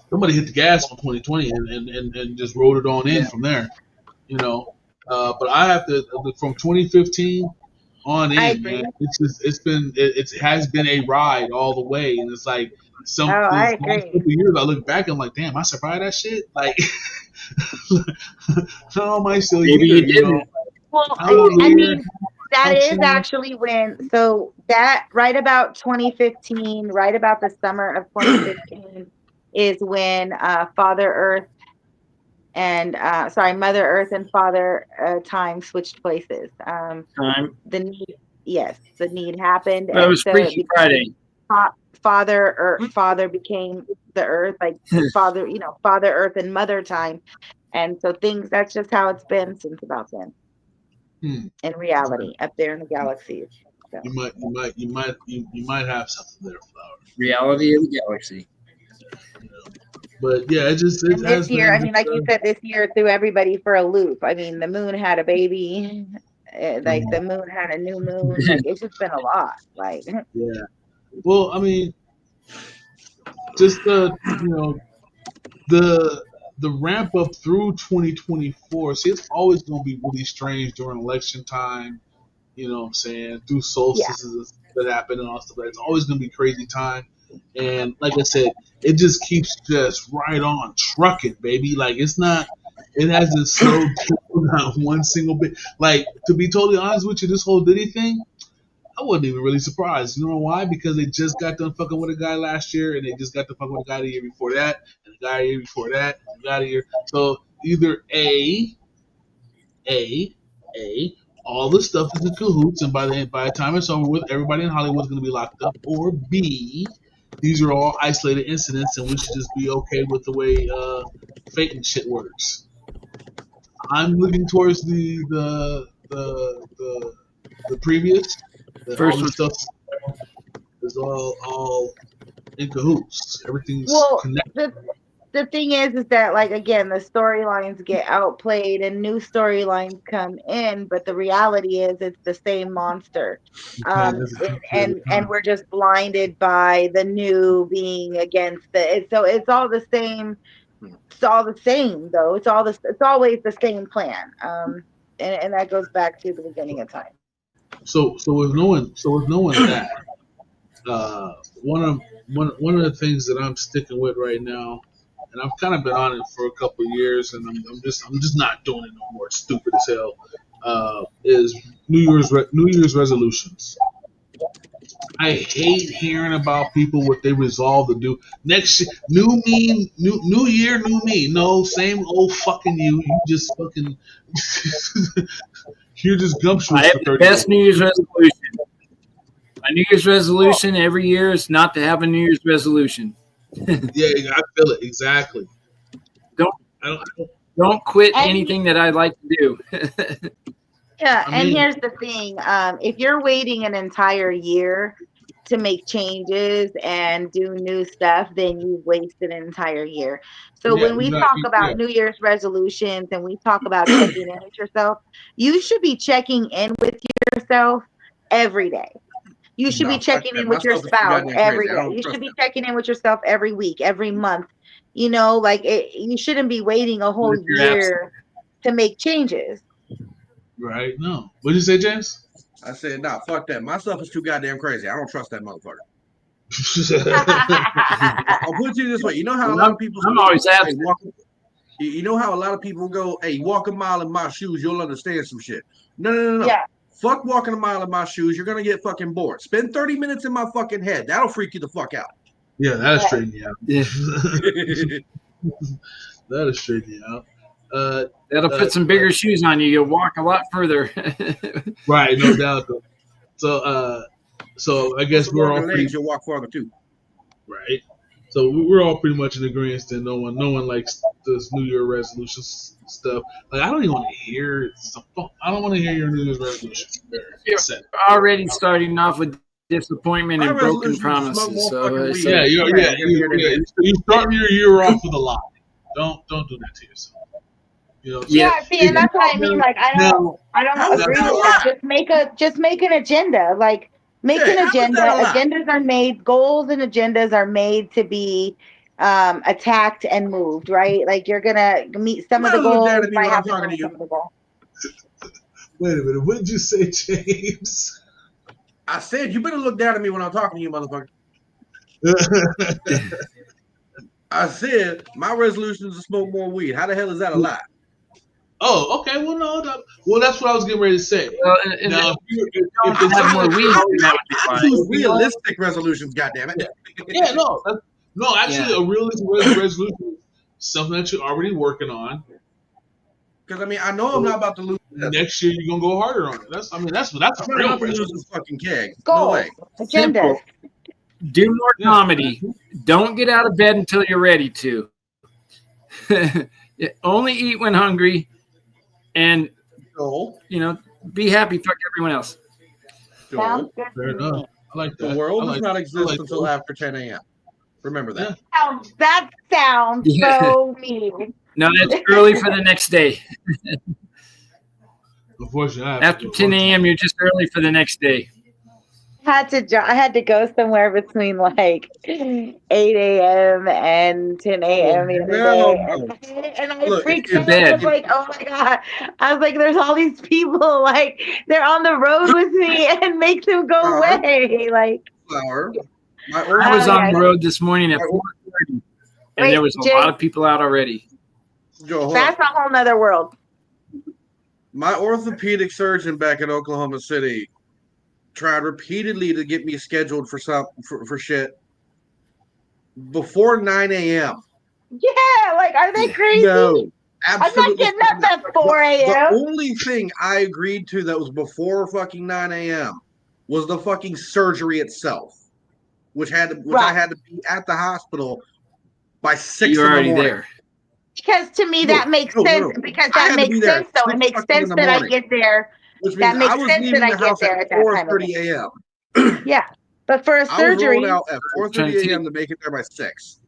somebody hit the gas on 2020 and just rode it on in from there, But I have to from 2015 on in, man. It has been a ride all the way, and it's like
I agree.
last couple years I look back and I'm like, damn, I survived that shit. Like, how am I still
Maybe
here?
you didn't.
Well, I mean, that is actually when, so that right about 2015, right about the summer of 2015 is when Mother Earth and Father Time switched places. The need happened.
Well, it was Freaky Friday.
Father became the Earth, like Father Earth and Mother Time. And so that's just how it's been since about then. In reality, up there in the galaxies. So.
You might have something there, Flower.
Reality of the galaxy.
But yeah,
this year, I mean, like you said, this year threw everybody for a loop. I mean, the moon had a baby, like the moon had a new moon. Like, it's just been a lot. Like,
yeah. Well, I mean, just the ramp up through 2024. See, it's always going to be really strange during election time. You know what I'm saying? Through solstices that happen and all stuff. It's always going to be crazy time. And like I said, it just keeps just right on trucking, baby. Like it hasn't slowed down not one single bit. Like, to be totally honest with you, this whole Diddy thing, I wasn't even really surprised. You know why? Because they just got done fucking with a guy last year, and they just got to fucking with a guy the year before that, and a guy the year before that, and a guy the year. So either all the stuff is in cahoots, and by the time it's over with, everybody in Hollywood's going to be locked up, or B, these are all isolated incidents, and we should just be okay with the way fate and shit works. I'm looking towards the previous. First all the stuff is all in cahoots. Everything's connected.
the thing is that, like, again, the storylines get outplayed and new storylines come in, but the reality is it's the same monster.
Okay, that's a
And we're just blinded by the new being against so it's all the same. It's all the same though. It's always the same plan. And that goes back to the beginning of time.
so with knowing that, uh, one of the things that I'm sticking with right now, and I've kind of been on it for a couple of years, and I'm just not doing it no more. It's stupid as hell. Is New Year's resolutions. I hate hearing about people what they resolve to do next year. New year, new me. No, same old fucking you. You just fucking you're just
I
gumptuous
have
for
the
30
best
days.
New Year's resolution. My New Year's resolution every year is not to have a New Year's resolution.
Yeah, I feel it exactly.
Don't
I don't.
don't quit
And
anything that I like to do.
yeah,
I
and
mean,
here's the thing. If you're waiting an entire year to make changes and do new stuff, then you've wasted an entire year. So
yeah,
when we
you got.
talk
Yeah,
about New Year's resolutions and we talk about checking in with yourself, you should be checking in with yourself every day. You should be
No, fuck
checking
that.
in with your
Myself is too
spouse
goddamn
every
crazy. I
day.
don't
You
trust
should be
them.
checking in with yourself every week, every month. Like you shouldn't be waiting a whole
If you're absent.
year to make changes.
right. No. What did you say, James?
I said, nah, fuck that. Myself is too goddamn crazy. I don't trust that motherfucker. I'll put it to you this way. You know how a
Well,
lot of people
I'm
go,
always
hey,
absent.
you know how a lot of people go, hey, walk a mile in my shoes, you'll understand some shit. No.
Yeah.
Fuck walking a mile in my shoes. You're gonna get fucking bored. Spend 30 minutes in my fucking head. That'll freak you the fuck out.
Yeah, that'll straighten you out.
Yeah.
That'll straighten you out.
That'll put some bigger shoes on you. You'll walk a lot further.
Right, no doubt. Though. So I guess we're all pretty
you'll walk farther too.
right. So we're all pretty much in agreement that no one likes this New Year resolution stuff. Like I don't even want to hear. I don't want to hear your New Year's resolution.
You're already starting off with disappointment and broken promises.
Yeah, you're starting your year off with a lie. Don't do that to yourself. You know,
Yeah, see, and that's what I mean. Like, I don't agree with that. Just make an agenda. Like, make an agenda. Agendas are made. Goals and agendas are made to be attacked and moved. Right? Like, you're gonna meet some of the goals. Might have to some of the goals.
Wait a minute. What did you say, James?
I said you better look down at me when I'm talking to you, motherfucker. I said my resolution is to smoke more weed. How the hell is that a lie?
Oh, okay. Well, no. Well, that's what I was getting ready to say.
Well,
now,
if it's have more weed, that would be fine.
Choose realistic resolutions, goddammit.
Yeah, no. Actually, a realistic resolution is something that you're already working on.
Because I mean, I know I'm not about to lose.
Next year, you're gonna go harder on it. That's a real
resolution. Lose this fucking keg.
Goals.
No way.
Agenda.
Do more comedy. Don't get out of bed until you're ready to. Only eat when hungry, and be happy. Fuck everyone else.
Sounds good.
Fair enough. I like that.
The world does not exist until after 10 a.m. Remember that.
That sounds so mean.
No, that's early for the next day.
Unfortunately,
after 10 a.m., you're just early for the next day.
I had to go somewhere between like 8 a.m. and 10 a.m. the other day. And I freaked out. I was like, oh my God. I was like, there's all these people, like, they're on the road with me and make them go away. Like,
I was on the road this morning at 4:30, and there was a lot of people out already.
That's a whole nother world.
My orthopedic surgeon back in Oklahoma City tried repeatedly to get me scheduled for shit before 9 a.m.
Yeah, like, are they crazy?
No, absolutely.
I'm not getting up at 4 a.m.
The only thing I agreed to that was before fucking 9 a.m. was the fucking surgery itself, which I had to be at the hospital by 6
You're
in the
already
morning.
there.
Because to me that makes sense. Because that makes sense, though. It makes sense that I get there.
Which means
that makes
I was
sense
leaving
that I
the house
get there
at
at that
4:30 a.m.
Yeah, but for a surgery,
I was rolling out at 4:30 a.m. to make it there by 6.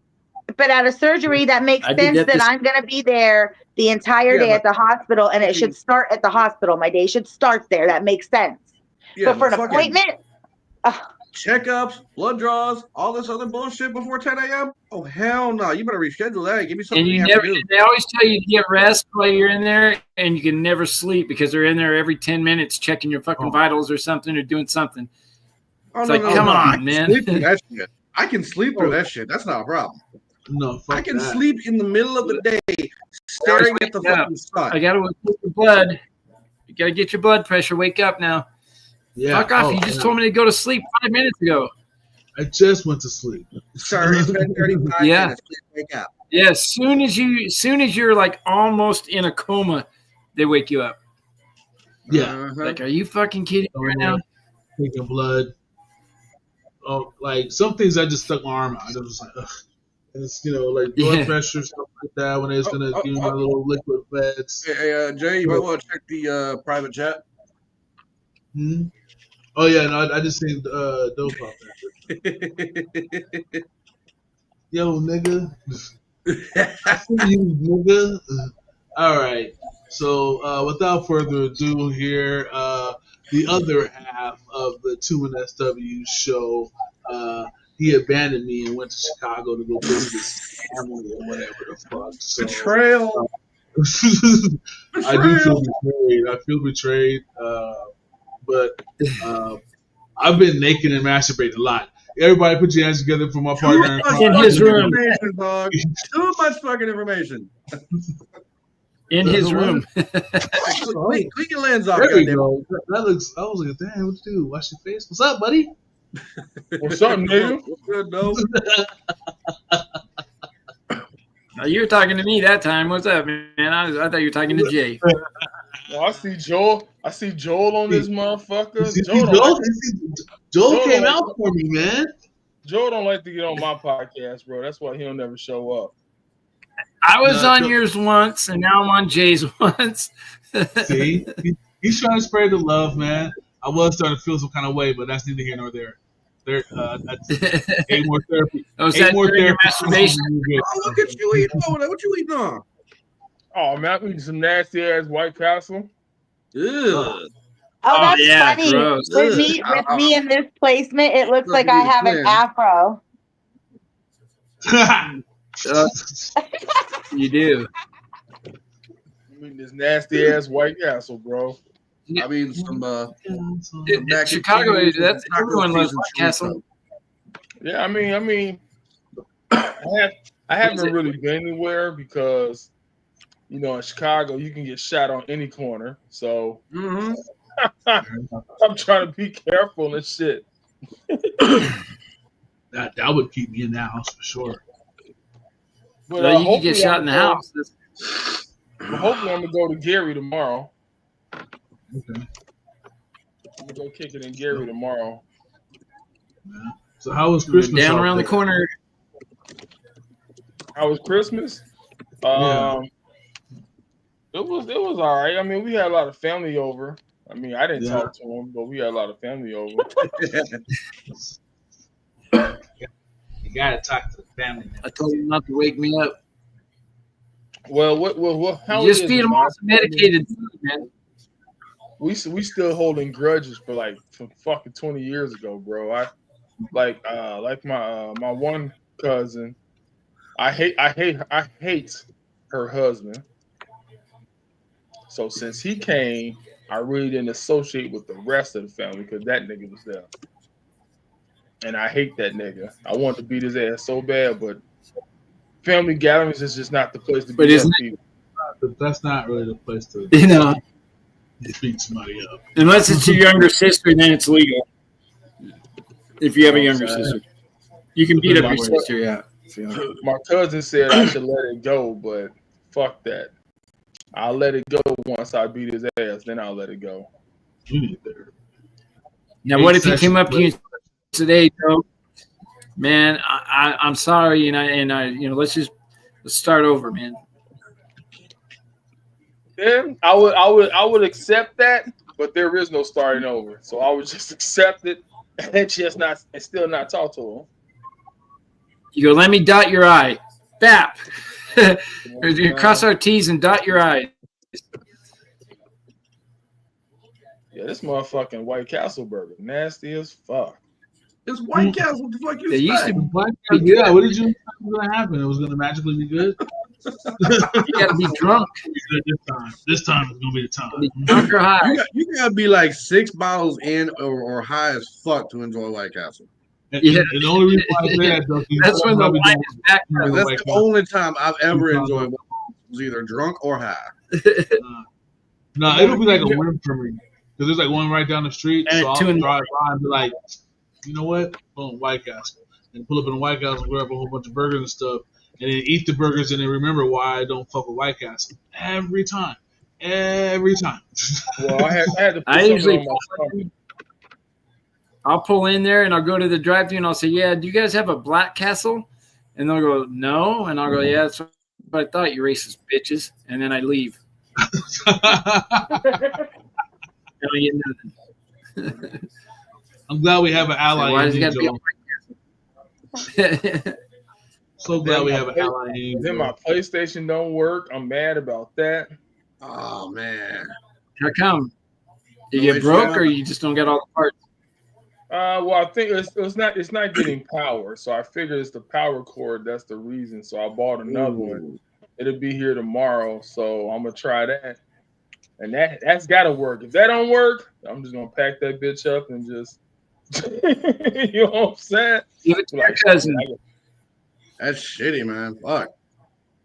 But at a surgery, that makes sense that I'm going to be there the entire day at the hospital, and it should start at the hospital. My day should start there. That makes sense. But for an appointment,
checkups, blood draws, all this other bullshit before 10 a.m. Oh hell no! You better reschedule that. Give me something.
And they always tell you to get rest while you're in there, and you can never sleep because they're in there every 10 minutes checking your fucking vitals or something or doing something. It's come on, man.
I can sleep through that shit. That's not a problem.
No,
I can sleep in the middle of the day staring at the fucking sun.
I gotta get your blood. You gotta get your blood pressure. Wake up now. Yeah. Fuck off. You just told me to go to sleep 5 minutes ago.
I just went to sleep.
Sir, it's been 35 minutes. Please wake up.
Yeah, as soon as you're like almost in a coma, they wake you up.
Yeah.
Like, are you fucking kidding me right now?
Taking blood. Oh, like some things I just stuck my arm out. I was like, ugh. It's, like blood pressure, stuff like that, when they was going to give me my little liquid feds.
Hey, Jay, you might want to check the private jet.
Hmm? Oh, yeah, no, I just seen dope out there. Yo, nigga. I see you, nigga. All right. So, without further ado here, the other half of the 2NSW show, he abandoned me and went to Chicago to go visit his family or whatever the fuck. So,
betrayal.
I do feel betrayed. I feel betrayed. But I've been naked and masturbated a lot. Everybody put your hands together for my partner.
In his room.
Too much fucking information.
In his room.
Clean your lens off.
There we go. That looks. I was like, damn, what you do? Wash your face. What's up, buddy?
What's up, nigga? What's good, though?
You were talking to me that time. What's up, man? I thought you were talking to Jay.
Well, I see Joel. on this motherfucker.
Joel came out for me, man.
Joel don't like to get on my podcast, bro. That's why he'll never show up.
I was on yours once, and now I'm on Jay's once.
See? He's trying to spread the love, man. I was starting to feel some kind of way, but that's neither here nor there. Eight more therapy.
Eight more therapy. Masturbation.
Oh, look at you eating on. What you eating on?
Oh, man, I'm eating some nasty ass White Castle.
Ew.
Oh, that's funny. Gross. With me in this placement, it looks like I have an afro.
You do.
I'm eating this nasty ass White Castle, bro.
I mean, some
Chicago. That's everyone loves White Castle.
Yeah, I mean, I haven't really been anywhere because, in Chicago you can get shot on any corner. So I'm trying to be careful and shit.
That would keep me in the house for sure.
But
you can get shot in the house.
Hopefully, I'm gonna go to Gary tomorrow.
Okay.
I'm gonna go kick it in Gary tomorrow.
Yeah. So how was Christmas?
Down around the corner.
How was Christmas? It was all right. I mean, we had a lot of family over. I mean, I didn't talk to them, but we had a lot of family over.
You gotta talk to the family.
I told you not to wake me up.
Well, how
just feed them all some medicated food, man.
We still holding grudges from fucking 20 years ago, bro. I like my one cousin. I hate her husband. So since he came, I really didn't associate with the rest of the family because that nigga was there. And I hate that nigga. I want to beat his ass so bad, but family gatherings is just not the place to beat up people.
That's not really the place to beat somebody up.
Unless it's your younger sister, then it's legal. If you have a younger sister. You can beat up your sister, yeah.
My cousin said I should let it go, but fuck that. I'll let it go once I beat his ass, then I'll let it go.
Now, what if he came up to you today, Joe? Man, I'm sorry, and I let's start over, man.
Yeah, I would accept that, but there is no starting over. So I would just accept it and still not talk to him.
You go, let me dot your I. BAP. Cross our T's and dot your I's.
Yeah, this motherfucking White Castle burger nasty as fuck.
It's White Castle. What the fuck you
They used
expect?
to
Be good. Yeah, what did you think was gonna happen? It was gonna magically be good.
You got to be drunk.
This time is gonna be the time.
Drunk or high.
You gotta be like 6 bottles in or high as fuck to enjoy White Castle.
And the only reason why I say that though,
That's when the line is back.
That's the only time I've ever enjoyed White Castle. Was either drunk or high.
No, it'll be like a win for me because there's like one right down the street. So I'll drive by and be like, you know what? Boom, White Castle, and pull up in the White Castle, grab a whole bunch of burgers and stuff, and then eat the burgers and then remember why I don't fuck with White Castle every time.
Well, I had to put
I usually
on my stomach.
I'll pull in there and I'll go to the drive-thru and I'll say, "Yeah, do you guys have a Black Castle?" And they'll go, "No," and I'll go, "Yeah, that's what I thought, you racist bitches," and then I leave.
I'm glad we have an ally.
So why does it got to be a
Joe.
White Castle?
So glad we have an ally.
Then my PlayStation don't work. I'm mad about that.
Oh man.
How come? You get broke or you just don't get all the parts?
Well, I think it's not getting power, so I figure it's the power cord. That's the reason. So I bought another one. It'll be here tomorrow, so I'm gonna try that. And that's gotta work. If that don't work, I'm just gonna pack that bitch up and just you know what I'm saying?
Give it to your cousin.
That's shitty, man. Fuck.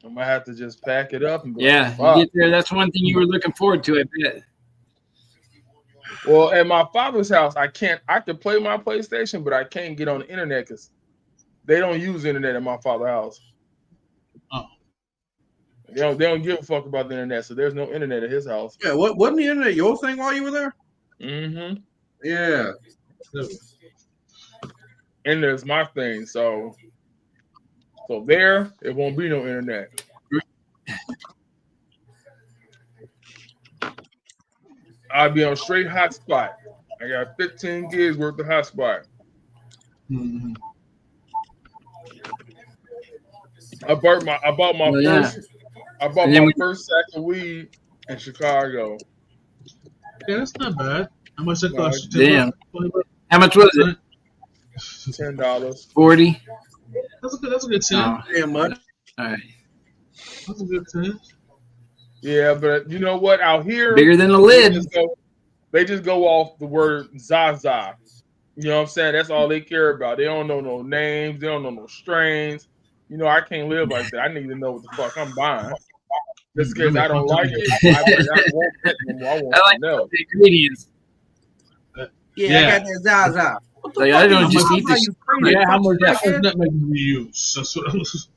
I'm gonna have to just pack it up and be
Yeah,
like,
you get there. That's one thing you were looking forward to, I bet.
Well, at my father's house, I can play my PlayStation, but I can't get on the internet because they don't use internet at my father's house.
Oh.
They don't give a fuck about the internet, so there's no internet at his house.
Yeah, wasn't the internet your thing while you were there?
Mm-hmm.
Yeah.
Internet's my thing, so there it won't be no internet. I'll be on straight hotspot. I got 15 gigs worth of hotspot.
Mm-hmm.
I bought my first sack of weed in Chicago.
Yeah, that's not bad. How much that cost?
Damn. How much was it?
$10.
40.
That's a good 10.
Oh,
Damn much.
all right.
That's a good 10.
Yeah, but you know what? Out here,
Bigger than the lid.
They just go off the word Zaza. You know what I'm saying? That's all they care about. They don't know no names. They don't know no strains. You know, I can't live like that. I need to know what the fuck I'm buying. Just because I don't like it, I won't get no more. I want
I like
to know.
the ingredients.
Yeah, I got that Zaza.
Like, I don't just eat this.
Yeah, how much nutmeg do we use? That's what I was.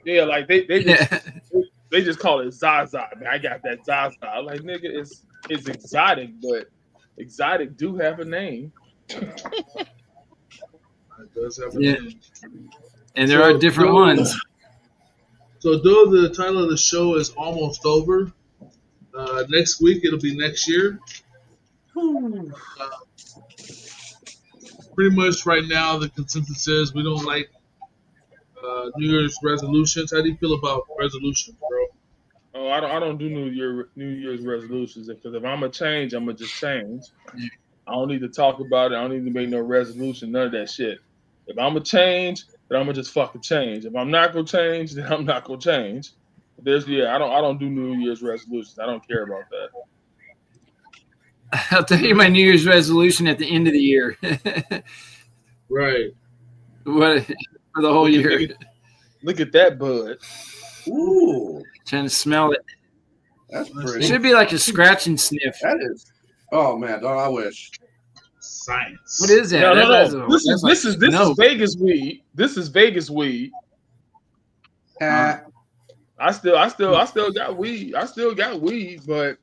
Yeah, like they just call it Zaza. Man, I got that Zaza. I'm like, nigga, it's exotic, but exotic do have a name.
It does have a
Yeah.
name.
And there are different ones.
So, though the title of the show is almost over, next week it'll be next year. Pretty much right now, the consensus is we don't like New Year's resolutions. How do you feel about resolutions, bro?
Oh, I don't do New Year's resolutions because if I'm gonna change, I'm gonna just change. I don't need to talk about it. I don't need to make no resolution. None of that shit. If I'm gonna change, then I'm gonna just fucking change. If I'm not gonna change, then I'm not gonna change. I don't do New Year's resolutions. I don't care about that.
I'll tell you my New Year's resolution at the end of the year.
Right.
What for the whole year?
Look at that bud.
Ooh,
Trying to smell it.
that's
It
pretty.
should be like a scratch and sniff.
That is. Oh man, dog, I wish.
Science.
What is that?
No. This is Vegas weed. This is Vegas weed. I still got weed. I still got weed, but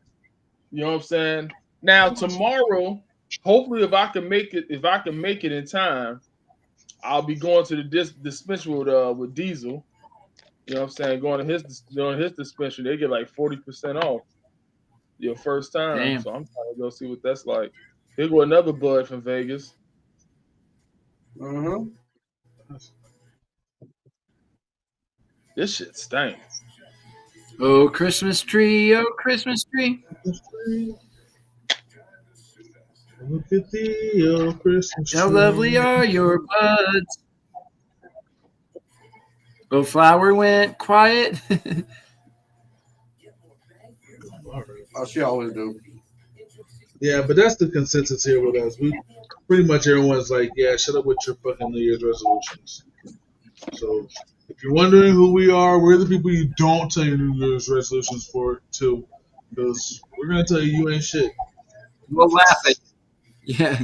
you know what I'm saying? Now tomorrow, hopefully if I can make it in time, I'll be going to the dispensary with Diesel. You know what I'm saying? Going to his dispensary, they get like 40% off your first time.
Damn.
So I'm trying to go see what that's like. Here go another bud from Vegas. This shit stinks.
Oh, Christmas tree, oh, Christmas tree.
Look at the Christmas tree.
How lovely are your buds. Oh, flower went quiet.
Oh, she always do.
Yeah, but that's the consensus here with us. We pretty much everyone's like, yeah, shut up with your fucking New Year's resolutions. So if you're wondering who we are, we're the people you don't tell your New Year's resolutions for too, because we're gonna tell you you ain't shit.
We'll laugh at you. Yeah.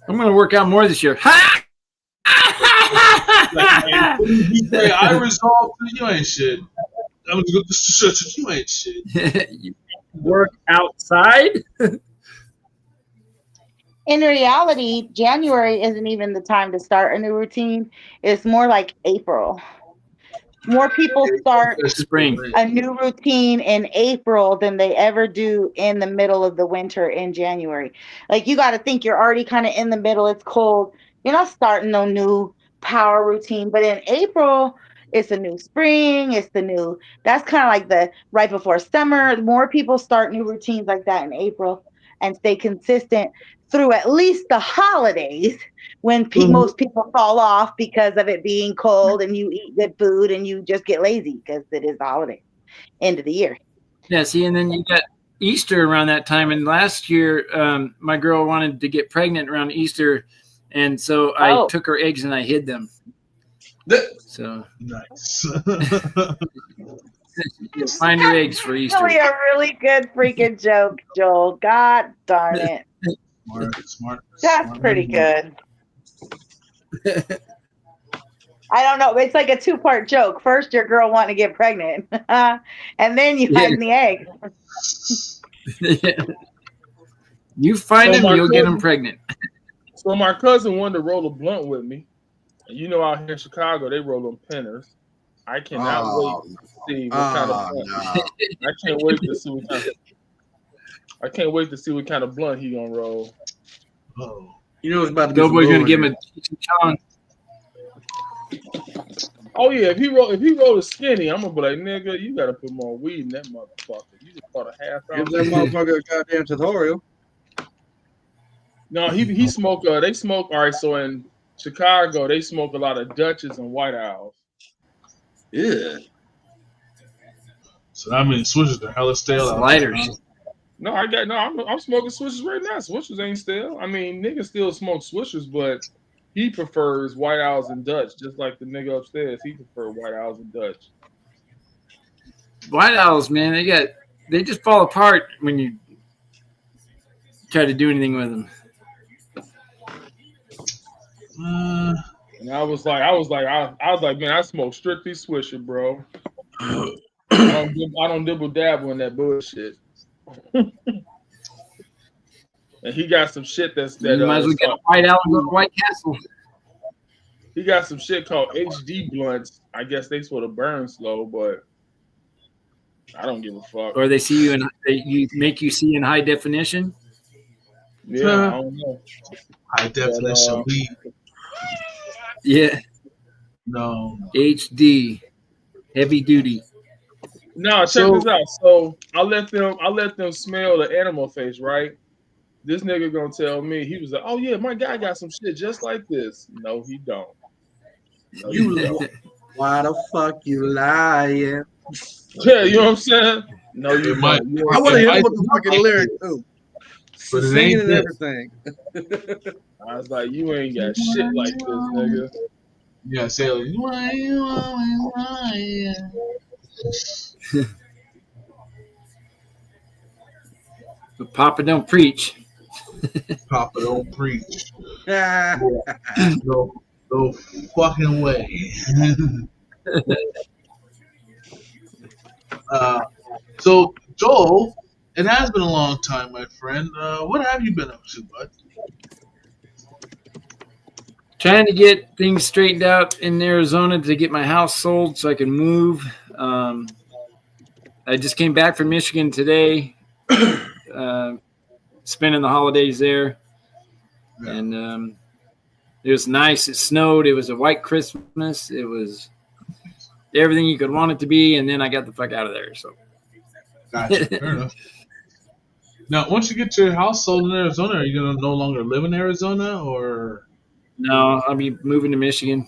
I'm going to work out more this year. Ha!
I resolved that you ain't shit. I'm gonna go to church. You ain't shit.
You work outside?
In reality, January isn't even the time to start a new routine. It's more like April. More people start
Spring.
a new routine in April than they ever do in the middle of the winter in January. Like, you got to think you're already kind of in the middle. It's cold. You're not starting no new power routine. But in April, it's a new spring. That's kind of like the right before summer. More people start new routines like that in April and stay consistent through at least the holidays when most people fall off because of it being cold and you eat good food and you just get lazy because it is the holiday, end of the year.
Yeah, see, and then you got Easter around that time. And last year, my girl wanted to get pregnant around Easter. And so I took her eggs and I hid them. So
nice.
Find your eggs for Easter.
Really a really good freaking joke, Joel. God darn it.
Smart.
That's pretty good. I don't know. It's like a two-part joke. First, your girl wanting to get pregnant, and then you hiding the egg.
You find them, you'll get them pregnant.
So my cousin wanted to roll a blunt with me. And you know, out here in Chicago, they roll them pinners. I cannot wait to see what kind of blunt. No. I can't wait to see what kind of. I can't wait to see what kind of blunt he gonna roll.
Oh,
you know it's about to
go. Boy's gonna give him a chong.
Oh yeah, if he roll a skinny, I'm gonna be like, nigga, you gotta put more weed in that motherfucker. You just bought a half ounce.
Give that motherfucker a goddamn tutorial.
No, he smoke. They smoke. All right, so in Chicago, they smoke a lot of Dutches and White Owls.
Yeah.
So that means switches are hella stale.
Lighters.
No, I'm smoking swishers right now. Swishers ain't stale. I mean, niggas still smoke swishers, but he prefers White Owls and Dutch, just like the nigga upstairs. He prefers White Owls and Dutch.
White Owls, man, they just fall apart when you try to do anything with them.
And I was like, man, I smoke strictly Swisher, bro. I don't dibble dabble in that bullshit. And he got some shit that
you might as well get a White Owl and go to White Castle.
He got some shit called HD blunts. I guess they sort of burn slow, but I don't give a fuck.
Or they make you see in high definition.
Yeah, I don't know.
High definition weed.
Yeah.
No.
HD, heavy duty.
No, check this out. So I let them smell the animal face, right? This nigga gonna tell me, he was like, oh yeah, my guy got some shit just like this. No, he don't. No,
you why the fuck you lying?
Yeah, you know what I'm saying? No, you might.
I want to hear what the fucking lyric too.
But
singing and everything.
I was like, you ain't got shit like this, nigga.
Yeah, say like,
But Papa don't preach.
Papa don't preach. No fucking way. So Joel, it has been a long time, my friend. What have you been up to, bud?
Trying to get things straightened out in Arizona to get my house sold so I can move. I just came back from Michigan today, spending the holidays there. Yeah. And it was nice. It snowed. It was a white Christmas. It was everything you could want it to be, and then I got the fuck out of there. So,
Gotcha. Fair enough. Now, once you get your house sold in Arizona, are you gonna no longer live in Arizona or
no, I'll be moving to Michigan.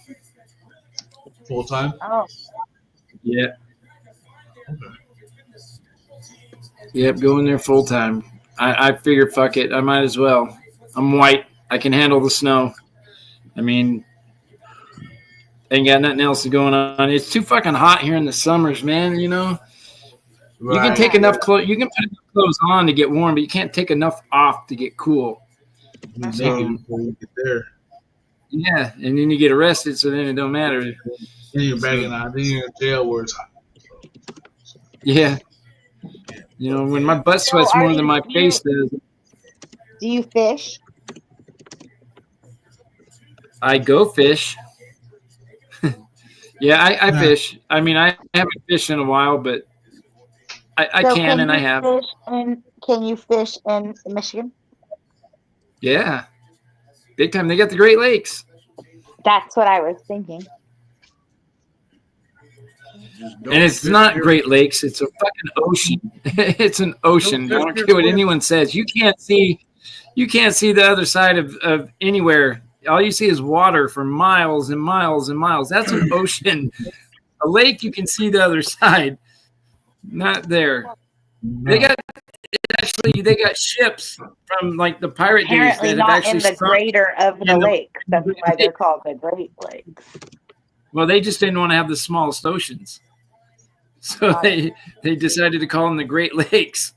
full time?
Oh,
Yeah,
Okay.
yep, going there full time. I figured, fuck it, I might as well. I'm white. I can handle the snow. I mean, ain't got nothing else going on. It's too fucking hot here in the summers, man. You know, you can
Right.
take enough clothes. You can put enough clothes on to get warm, but you can't take enough off to get cool.
You're
So,
naked before you get there.
yeah, and then you get arrested, so then it don't matter.
Then you're bagging out. Then you're in jail where it's hot.
Yeah, you know, when my butt
so
sweats more than my
do
face does,
do you fish?
I go fish. Yeah, I fish. I mean, I haven't fished in a while, but I
So
can and I have.
can you fish in Michigan?
Yeah, big time. They got the Great Lakes.
That's what I was thinking.
And it's not Great Lakes. It's a fucking ocean. It's an ocean. I don't care what anyone says. You can't see the other side of anywhere. All you see is water for miles and miles and miles. That's an ocean. A lake, you can see the other side. Not there. They got ships from like the pirate days
Apparently
that have
not in
actually
the
sunk.
greater of the lakes. That's why they're called the Great Lakes.
Well, they just didn't want to have the smallest oceans, so they decided to call them the Great Lakes.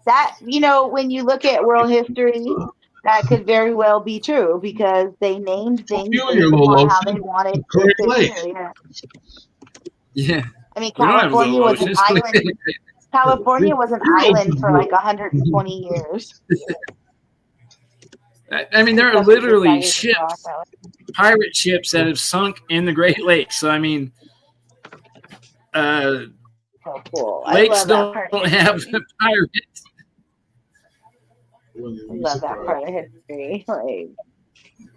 That, you know, when you look at world history, that could very well be true because they named things based upon how they wanted
Great
to
Lake.
fit. Yeah.
Yeah,
I mean,
we don't have
California
little
was an
oceans.
island. California was an island for like 120 years.
I mean, there are literally ships, pirate ships that have sunk in the Great Lakes. So I mean,
So cool.
lakes don't have pirates.
I love that part of history. Like,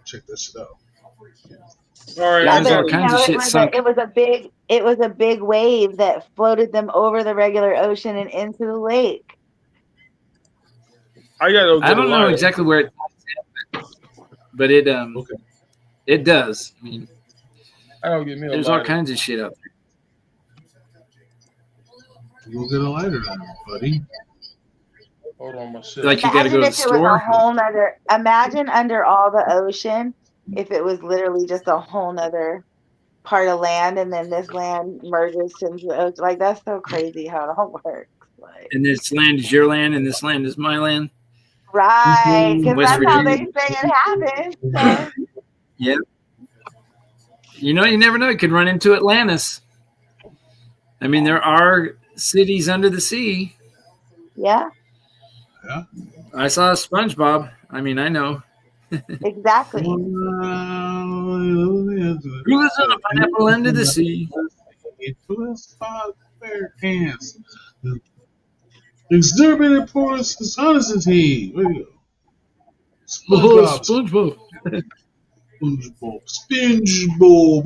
check this shit out.
All right,
Yeah, there's all kinds of shit sunk.
it was a big wave that floated them over the regular ocean and into the lake.
I don't
know exactly where it is, but it it does. I mean,
I don't get me.
There's all kinds of shit out there.
Go get a lighter then, buddy.
Hold on, my shit.
Like you got to go to the store.
Imagine under all the ocean, if it was literally just a whole nother part of land, and then this land merges into the ocean. Like, that's so crazy how it all works. Like,
and this land is your land, and this land is my land.
Right, because that's
Virginia.
how they say it happens. So.
Yeah. You know, you never know. You could run into Atlantis. I mean, there are cities under the sea.
Yeah.
Yeah.
I saw SpongeBob. I mean, I know.
Exactly.
Who lives on a pineapple under the sea?
Exterminated porous dishonesty. Where you go?
SpongeBob.
SpongeBob.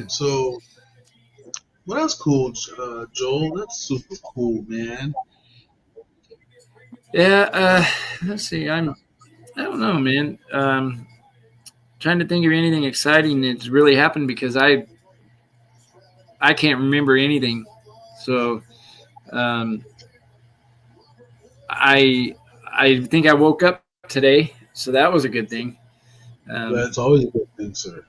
So, well, that's cool, Joel. That's super cool, man.
Yeah. Let's see. I don't know, man. Trying to think of anything exciting that's really happened because I can't remember anything. So, I think I woke up today, so that was a good thing.
That's always a good thing, sir.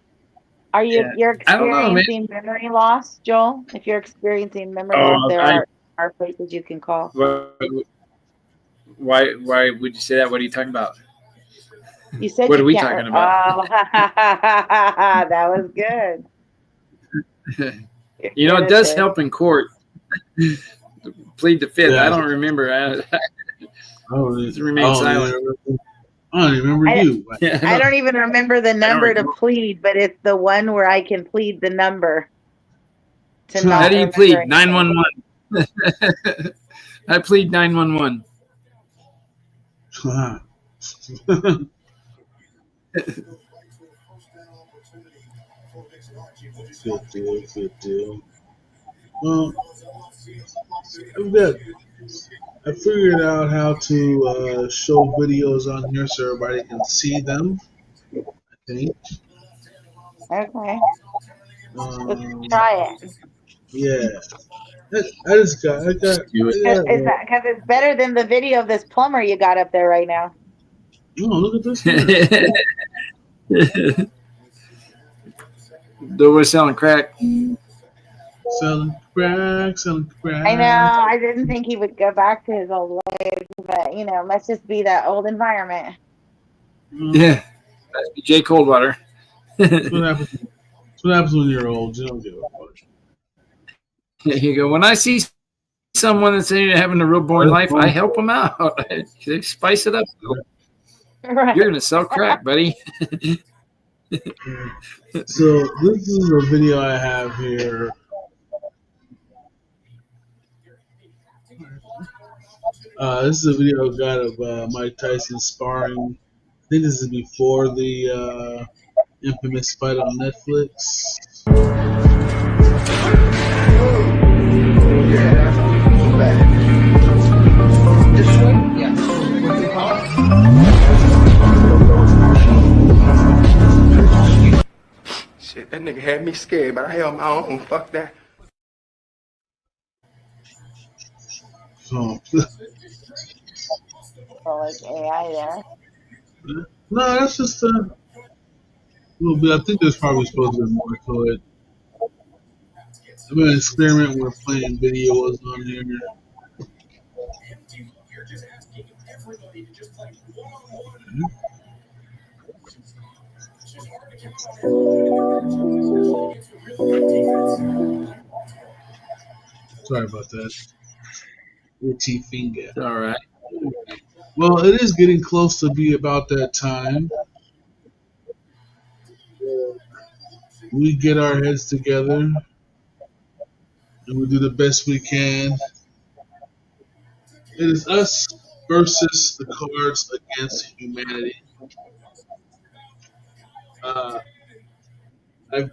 Are you're experiencing memory loss, Joel? If you're experiencing memory loss, there are places you can call.
Why would you say that? What are you talking about?
You said
what are we talking about?
Oh, that was good.
You know, it does help in court. Plead the fifth. Yeah. I don't remember. I remain silent.
I don't remember you.
I don't even remember the number to plead, but it's the one where I can plead the number.
How do you plead? 911. I plead 911.
Good deal, good deal. Well, I figured out how to show videos on here so everybody can see them. I think.
Okay. Let's
Um,
try it.
yeah. I got.
Because it's better than the video of this plumber you got up there right now.
Oh, look at this one.
Though we're selling crack.
Selling crack, selling
I know.
crack.
I didn't think he would go back to his old ways, but let's just be that old environment.
Yeah. That's Jay Coldwater.
That's what happens. That's what happens when you're old. You don't give a fuck.
There you go. When I see someone that's having a real boring life, I help them out. They spice it up.
Right.
You're gonna sell crack, buddy.
So this is a video I have here. This is a video I got of Mike Tyson sparring. I think this is before the infamous fight on Netflix.
Shit, that nigga had me scared, but I held my own. Fuck that.
So,
Like AI there.
no, that's just a little bit. I think there's probably supposed to be more to it. I'm gonna experiment with playing videos on here. Sorry about that. Itchy finger.
All right.
Well, it is getting close to be about that time. We get our heads together and we do the best we can. It is us versus the cards against humanity. I've been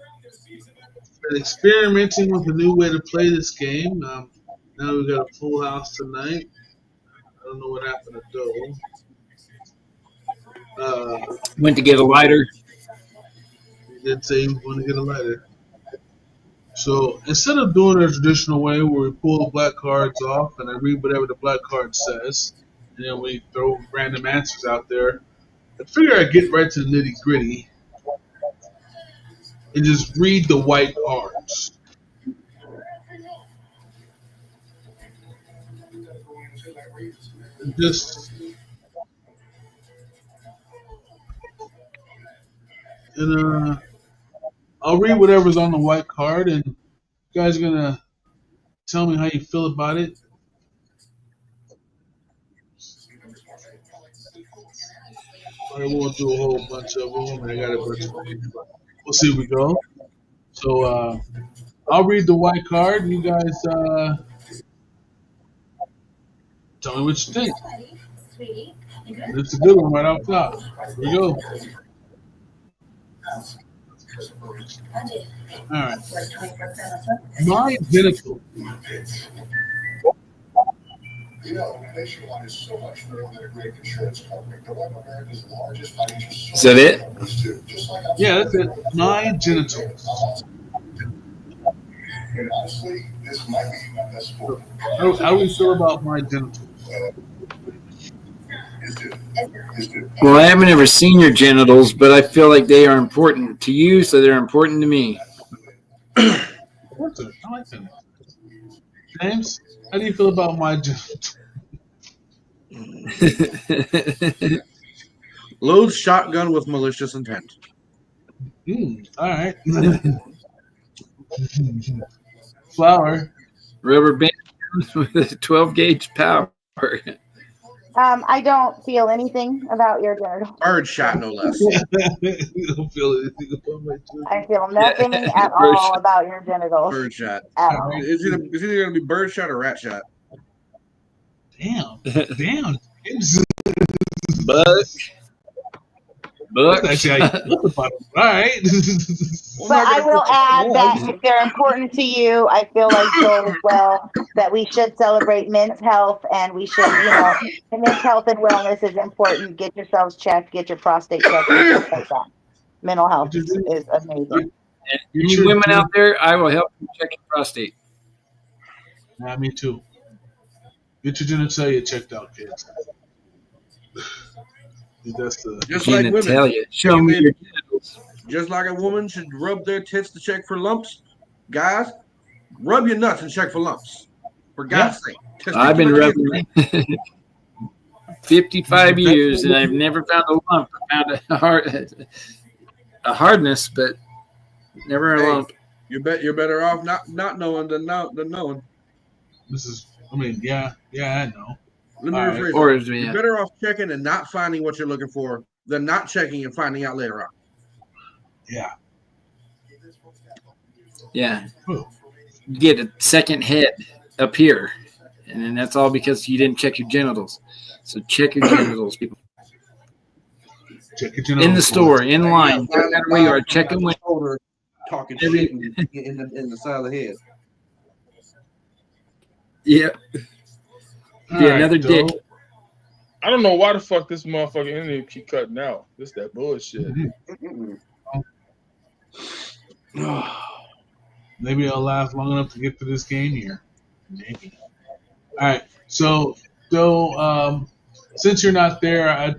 experimenting with a new way to play this game. Now we've got a full house tonight. I don't know what happened to Doe.
Went to get a lighter.
He did say he was going to get a lighter. So instead of doing it the traditional way where we pull the black cards off and I read whatever the black card says, and then we throw random answers out there, I figure I'd get right to the nitty gritty and just read the white cards. And I'll read whatever's on the white card, and you guys are gonna tell me how you feel about it. I won't do a whole bunch of them. I got a bunch of them. We'll see if we go. So I'll read the white card, and you guys tell me what you think. It's a good one right off top. Here we go. All right. My genitals.
Nationwide is so much more than a great insurance company. They're one of America's largest financial
Is that it?
Yeah, that's it. My genitals.
And honestly, this might be my best sport.
How do we feel about my genitals?
Well, I haven't ever seen your genitals, but I feel like they are important to you, so they're important to me.
I like them. James, how do you feel about my genitals?
Loads shotgun with malicious intent.
All right. Flower.
Rubber band with a 12 gauge power.
I don't feel anything about your genitals.
Bird shot, no less.
You don't feel anything about my genitals.
I feel nothing at all about your genitals.
Bird shot.
At all.
It's either going to be bird shot or rat shot.
Damn. James.
But Books.
That's actually how you look about it. All right.
Well,
But
not
I
gonna
will
put
add that
the
if they're important to you, I feel like Joel as well, that we should celebrate men's health and we should, men's health and wellness is important. Get yourselves checked, get your prostate checked and stuff like that. Mental health
Get your,
is amazing.
Any
your
women out there, I will help you check your prostate.
Yeah, me too. Get your genitalia checked out, kids. That's the
just like women.
Genitalia. Show me your genitals.
Just like a woman should rub their tits to check for lumps, guys, rub your nuts and check for lumps. For God's sake.
I've been
Testicular
rubbing 55 years and I've never found a lump. I found a hardness, but never a lump.
You're better off not knowing than knowing.
This is. I mean, yeah, I know.
Let me
All
rephrase
Or
that.
is
You're better off checking and not finding what you're looking for than not checking and finding out later on.
Yeah.
Yeah.
Ooh.
You get a second head up here. And then that's all because you didn't check your genitals. So check your genitals, people.
Check your genitals.
In the store, in line, no matter where you are, check them with
shoulder, talking shit in the side of the head.
Yeah. Be another dick.
I don't know why the fuck this motherfucking internet keep cutting out. This that bullshit.
Maybe I'll last long enough to get to this game here. Maybe. All right. So since you're not there, I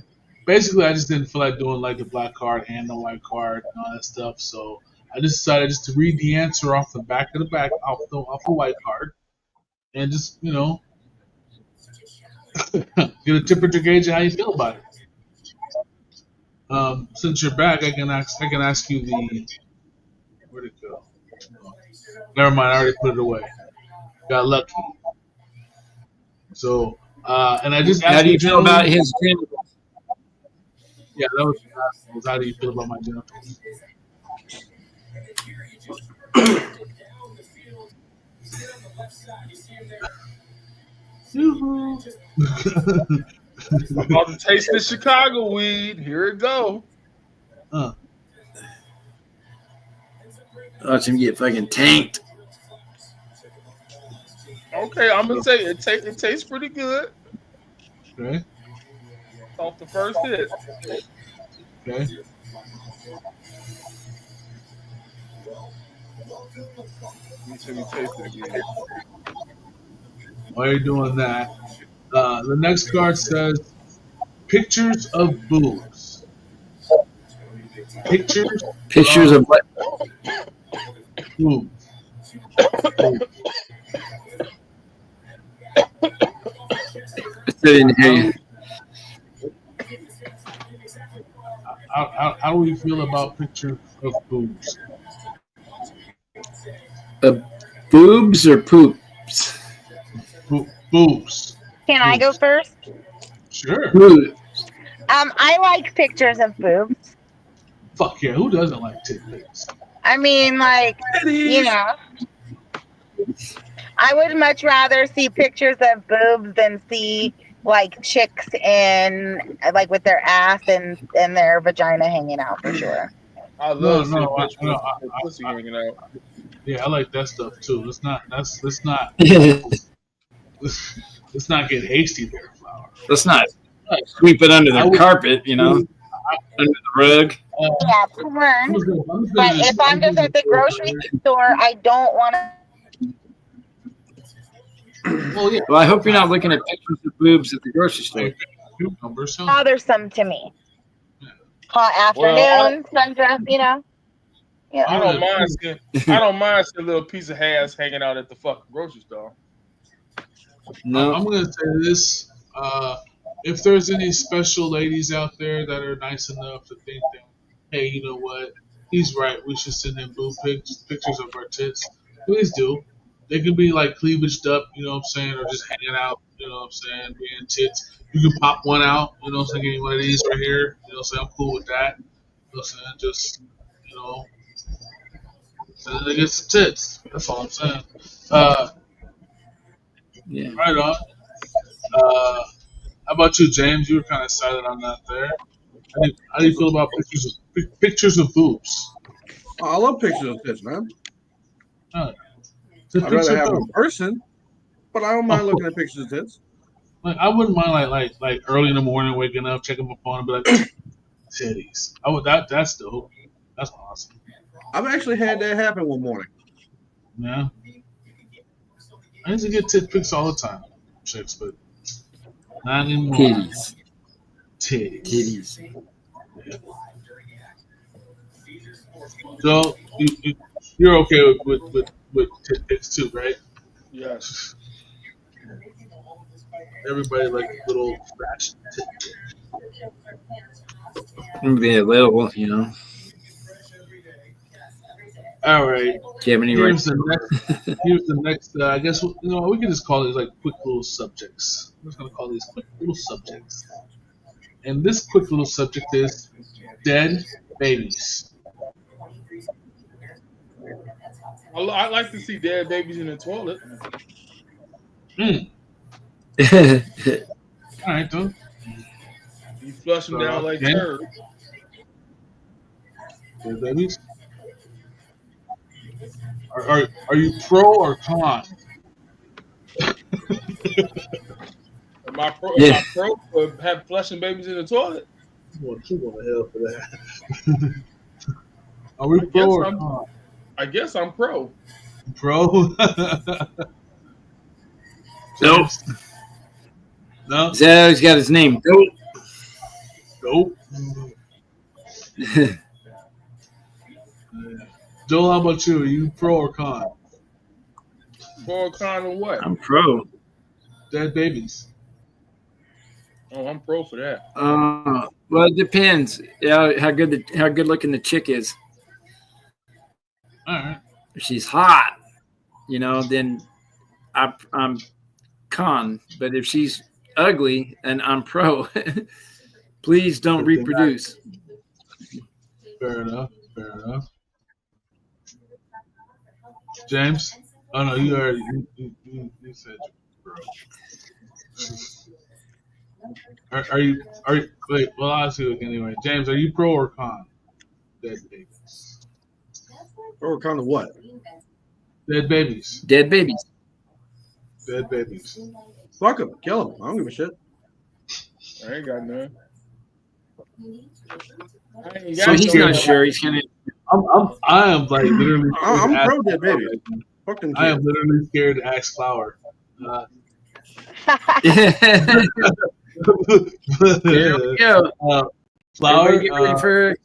just didn't feel like doing like the black card and the white card and all that stuff. So I just decided just to read the answer off the back off the white card, and just get a temperature gauge of how you feel about it. Since you're back, I can ask you the. Where'd it go? Never mind. I already put it away. Got lucky. So, and I just asked
how do you feel about his genitals?
Yeah, that was how do you feel about my genitals?
I'm about to taste the Chicago weed. Here it go.
Watch him get fucking tanked.
Okay, I'm gonna say it tastes pretty good.
Okay.
Off the first hit.
Okay.
Let me see me taste it again.
While you're doing that, the next card says pictures of boobs. Pictures
of what?
Boobs.
I didn't hear you.
How do we feel about pictures of boobs?
Boobs or poops?
Boobs.
Can I go first?
Sure.
Boobs.
I like pictures of boobs.
Fuck yeah, who doesn't like titties?
I mean, like, I would much rather see pictures of boobs than see like chicks in like with their ass and their vagina hanging out for sure.
I love seeing pictures of pussy hanging out.
Yeah, I like that stuff too. Let's not get hasty there, Flower.
Let's not sweep it under the carpet, under the rug.
Yeah, porn. But if I'm just at the grocery store, I don't want to.
Well, I hope you're not looking at pictures of boobs at the grocery store.
Bothersome to me. Hot afternoon, sundress, Yeah.
I don't mind seeing a little piece of ass hanging out at the fucking grocery store.
No, I'm gonna say this. If there's any special ladies out there that are nice enough to think that, hey, you know what, he's right, we should send in boob pictures of our tits, please do. They can be like cleavaged up, you know what I'm saying, or just hanging out, you know what I'm saying, being tits. You can pop one out, you know what I'm saying, getting one of these right here, you know what I'm saying, I'm cool with that. You know what I'm saying, just, send it against the tits. That's all I'm saying.
Yeah.
Right on. How about you, James? You were kind of silent on that there. How do you feel about pictures of boobs?
Oh, I love pictures of tits, man.
It's a
I'd rather
picture
have them
of
in person, but I don't mind
boobs.
looking at pictures of tits.
Like I wouldn't mind like early in the morning waking up, checking my phone, and be like, titties. I would that's dope. That's awesome.
I've actually had that happen one morning.
Yeah. I used to get tit pics all the time, chicks, but not anymore.
Titties.
Titties.
Titties.
So you're okay with tit pics too, right?
Yes.
Everybody like little fast tit pic.
Be a little, you know.
All right.
Do you have any
Here's the next. Here's the next. I guess we can just call these like quick little subjects. I'm just gonna call these quick little subjects. And this quick little subject is dead babies.
I like to see dead babies in the toilet.
Mm. All right, though.
You flush them down like
Again,
turds.
dead babies. Are you pro or con?
Am I pro?
Yeah.
Am I pro for have flushing babies in the toilet?
Well, you going to hell for that. Are we pro or con?
I guess I'm pro.
Pro.
Nope.
No.
He's always got his name.
Nope. Joel, how about you? Are you pro or con?
Pro or con or what?
I'm pro.
Dead babies.
Oh, I'm pro for that.
Well, it depends. Yeah, how good looking the chick is.
All right.
If she's hot, then I'm con. But if she's ugly, and I'm pro. Please don't reproduce.
Fair enough. Fair enough. James? Oh no, you already you said bro. Are you wait, well I'll ask you again anyway. James, are you pro or con? Dead babies.
Or kind of what?
Dead babies.
Dead babies.
Dead babies.
Fuck them. Kill them. I don't give a shit.
I ain't got none.
So he's not sure. He's gonna.
I am like literally.
I'm pro dead babies. Fuck them kids.
I am literally scared to ask Flower.
There we go.
Flower,
Get ready for.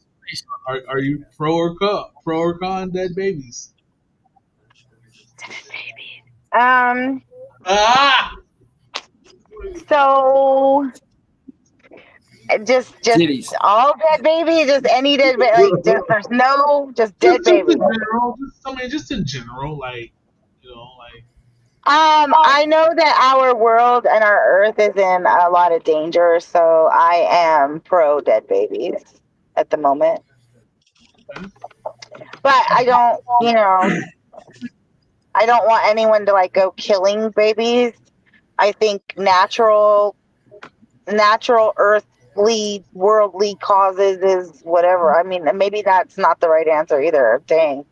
are you pro or con dead babies?
Dead babies.
Ah!
So just
Titties.
all dead babies, just any dead baby, like there's no just dead babies.
Just in general, like
I know that our world and our earth is in a lot of danger, so I am pro dead babies at the moment. But I don't, I don't want anyone to like go killing babies. I think natural earthly worldly causes is whatever. I mean, maybe that's not the right answer either. Dang,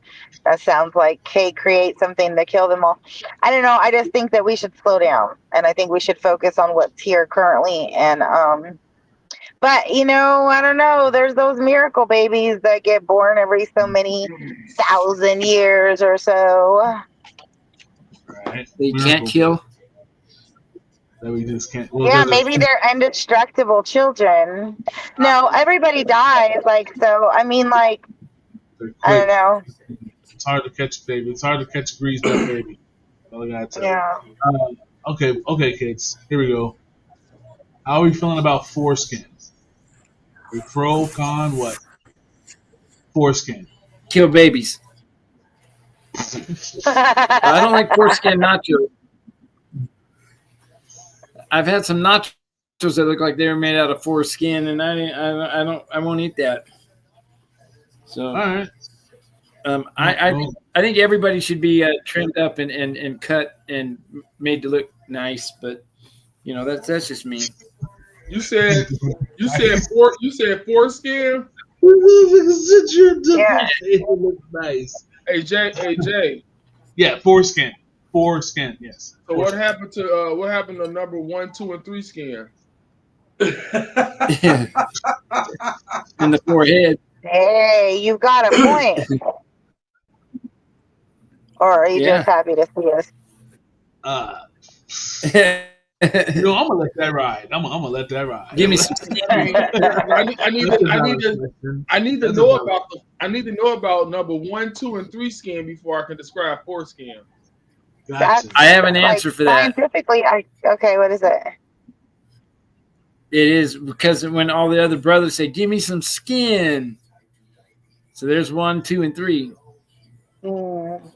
that sounds like, hey, create something to kill them all. I don't know. I just think that we should slow down, and I think we should focus on what's here currently. And but I don't know. There's those miracle babies that get born every so many 1,000 years or so.
right?
They can't kill.
That we just can't.
Yeah, maybe they're indestructible children. No, everybody dies. Like, so, I mean, like, I don't know.
It's hard to catch a baby. It's hard to catch a greased up baby. All I gotta tell you.
Yeah.
Okay, kids. Here we go. How are we feeling about foreskin? We pro, con, what? Foreskin.
Kill babies. I don't like foreskin nachos. I've had some nachos that look like they were made out of foreskin, and I won't eat that. So,
all right.
I think everybody should be trimmed up and cut and made to look nice, but that's just me.
You said foreskin.
Yeah.
It looks nice.
Hey Jay.
Yeah, foreskin. Foreskin, yes.
So
Foreskin.
what happened to number 1, 2, and 3 skin?
In the forehead.
Hey, you got a point. Or are you
Yeah.
just happy to see us?
Uh,
Give
I'm gonna let that ride. I'm gonna let that ride.
me some.
I need to know about number 1, 2, and 3 skin before I can describe foreskin.
Gotcha.
I have an
Like,
answer for that.
scientifically, okay, what is it?
It is because when all the other brothers say, "Give me some skin," so there's 1, 2, and 3.
Mm.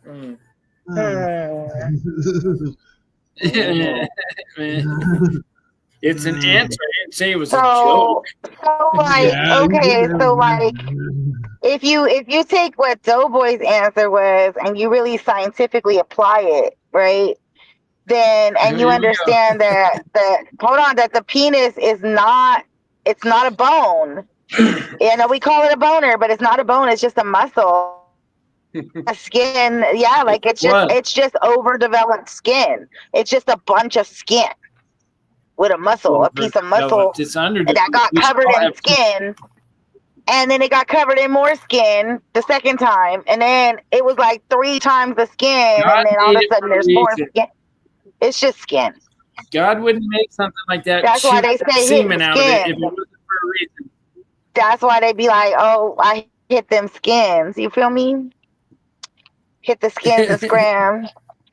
Mm.
Hmm.
It's an answer. I didn't say it was a
So,
joke.
like,
Yeah,
okay, so like, if you take what Doughboy's answer was and you really scientifically apply it, right? Then and you
Here we go.
understand that that the penis is not, it's not a bone. You know, we call it a boner, but it's not a bone, it's just a muscle. A skin, yeah, like
What?
it's just overdeveloped skin. It's just a bunch of skin with a muscle, a piece of muscle
It's under
that got
we should
covered
all
in
have
skin, and then it got covered in more skin the second time, and then it was like 3 times the skin,
God
and then all
made
of a
it
sudden
for a
there's more
reason.
skin. It's just skin.
God wouldn't make something like that.
That's why
Shoot
they say hit
semen
the
out of it if it
skin.
wasn't for a reason.
That's why they be like, oh, I hit them skins. You feel me? Hit the skins and scram.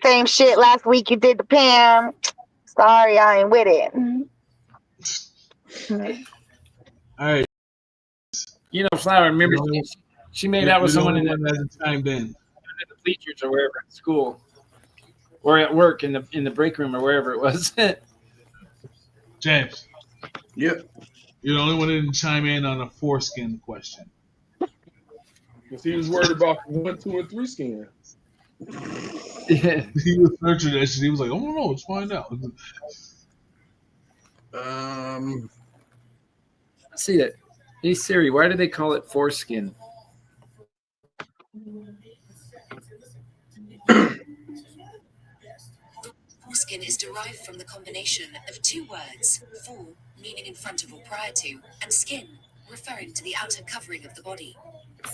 Same shit last week you did the Pam. Sorry, I ain't with it.
all right.
You know, Flower. Remember, she made out with
You're the
someone
only
in
one that hasn't chimed in.
the bleachers or wherever at school, or at work in the break room or wherever it was.
James,
Yep.
you're the only one that didn't chime in on a foreskin question.
Because he was worried about 1, 2, and 3 skin.
He was searching that shit. He was like, "Oh no, let's find out."
Let's see that. Hey Siri, why do they call it foreskin?
Foreskin is derived from the combination of 2 words, fore, meaning in front of or prior to, and skin, referring to the outer covering of the body.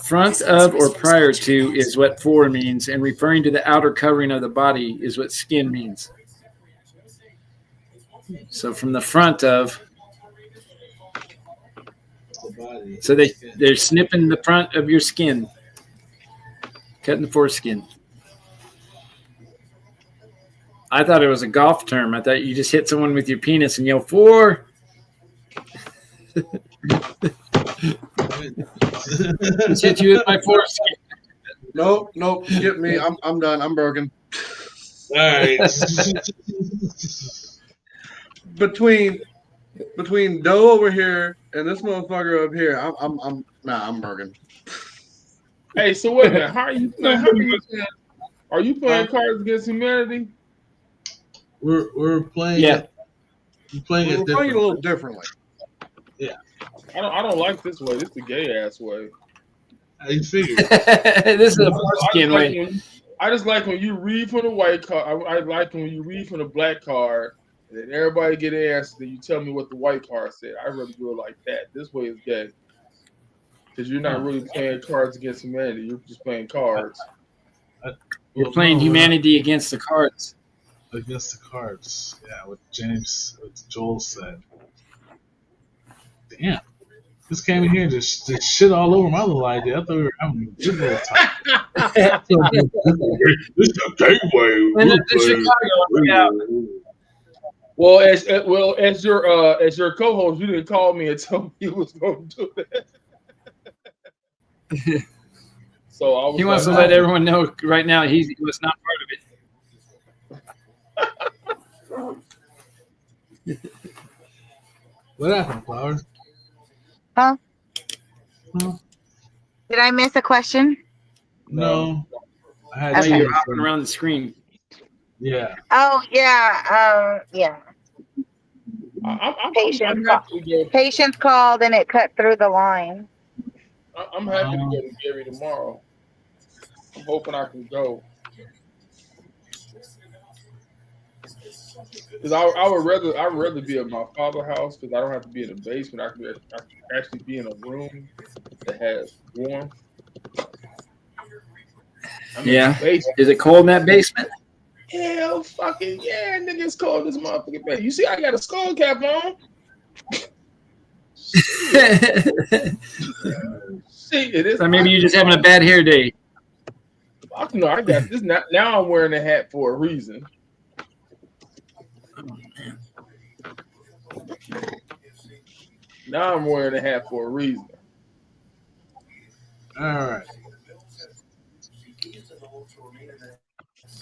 Front of or prior to is what fore means, and referring to the outer covering of the body is what skin means. So from the front of, so they're snipping the front of your skin, cutting the foreskin. I thought it was a golf term. I thought you just hit someone with your penis and yell "four." Just hit you with my foreskin.
Nope. Skip me. I'm done. I'm broken.
All right.
Between Doe over here and this motherfucker up here, I'm broken.
Hey, so wait a minute. How are you playing? Are you playing Cards Against Humanity?
We're playing.
Yeah.
We're playing it
a little differently.
Yeah.
I don't like this way. This is the gay ass way.
I figured.
This is a foreskin way.
I just like when you read from the white card. I like when you read from the black card, and then everybody get an answer. Then you tell me what the white card said. I really do it like that. This way is gay. Because you're not really playing Cards Against Humanity. You're just playing cards.
You're playing humanity against the cards.
Against the cards. Yeah, what Joel said. Damn. This came in here and just shit all over my little idea. I thought we were having a good little time. This is a gateway.
Well, as your co-host, you didn't call me and tell me you was going to do that. So
he wants to let everyone know right now he was not part of
it. What happened, Flowers?
Huh? Did I miss a question?
No.
I had you hopping around the screen.
Yeah.
Oh yeah. Yeah. Patients
I'm
call.
happy to go.
Patients called and it cut through the line.
I'm happy to go to Gary tomorrow. I'm hoping I can go. Because I'd rather be at my father's house because I don't have to be in the basement. I can actually be in a room that has warmth. I'm in the basement.
Is it cold in that basement?
Hell fucking yeah, nigga, it's cold this motherfucking bed. You see, I got a skull cap on. See, it is.
Or maybe you're just having a bad hair day.
Fuck no, I got this. Now I'm wearing a hat for a reason. Now I'm wearing a hat for a reason.
All right.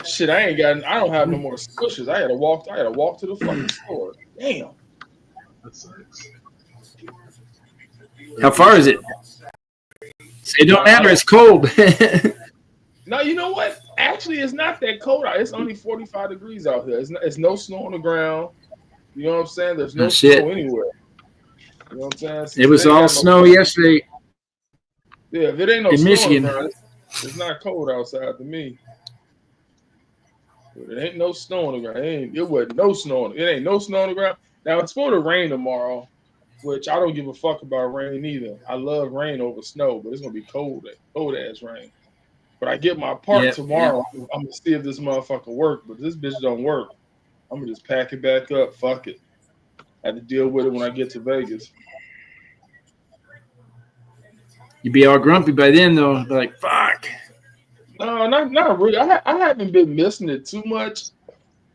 Shit, I don't have no more squishes. I had to walk to the fucking store. Damn.
That sucks.
How far is it? It don't matter. It's cold.
No, you know what? Actually, it's not that cold out. It's only 45 degrees out here. It's no snow on the ground. You know what I'm saying? There's no snow anywhere. You know what I'm saying?
It was all snow yesterday.
Yeah, if it ain't no
in
snow
Michigan.
on the ground, it's not cold outside to me. But it ain't no snow on the ground. It wasn't no snow on it. It ain't no snow on the ground. Now it's supposed to rain tomorrow, which I don't give a fuck about rain either. I love rain over snow, but it's gonna be cold ass rain. But I get my part tomorrow. I'm gonna see if this motherfucker work. But this bitch don't work. I'm gonna just pack it back up. Fuck it. I have to deal with it when I get to Vegas.
You'd be all grumpy by then, though. Be like, fuck.
No, not really. I haven't been missing it too much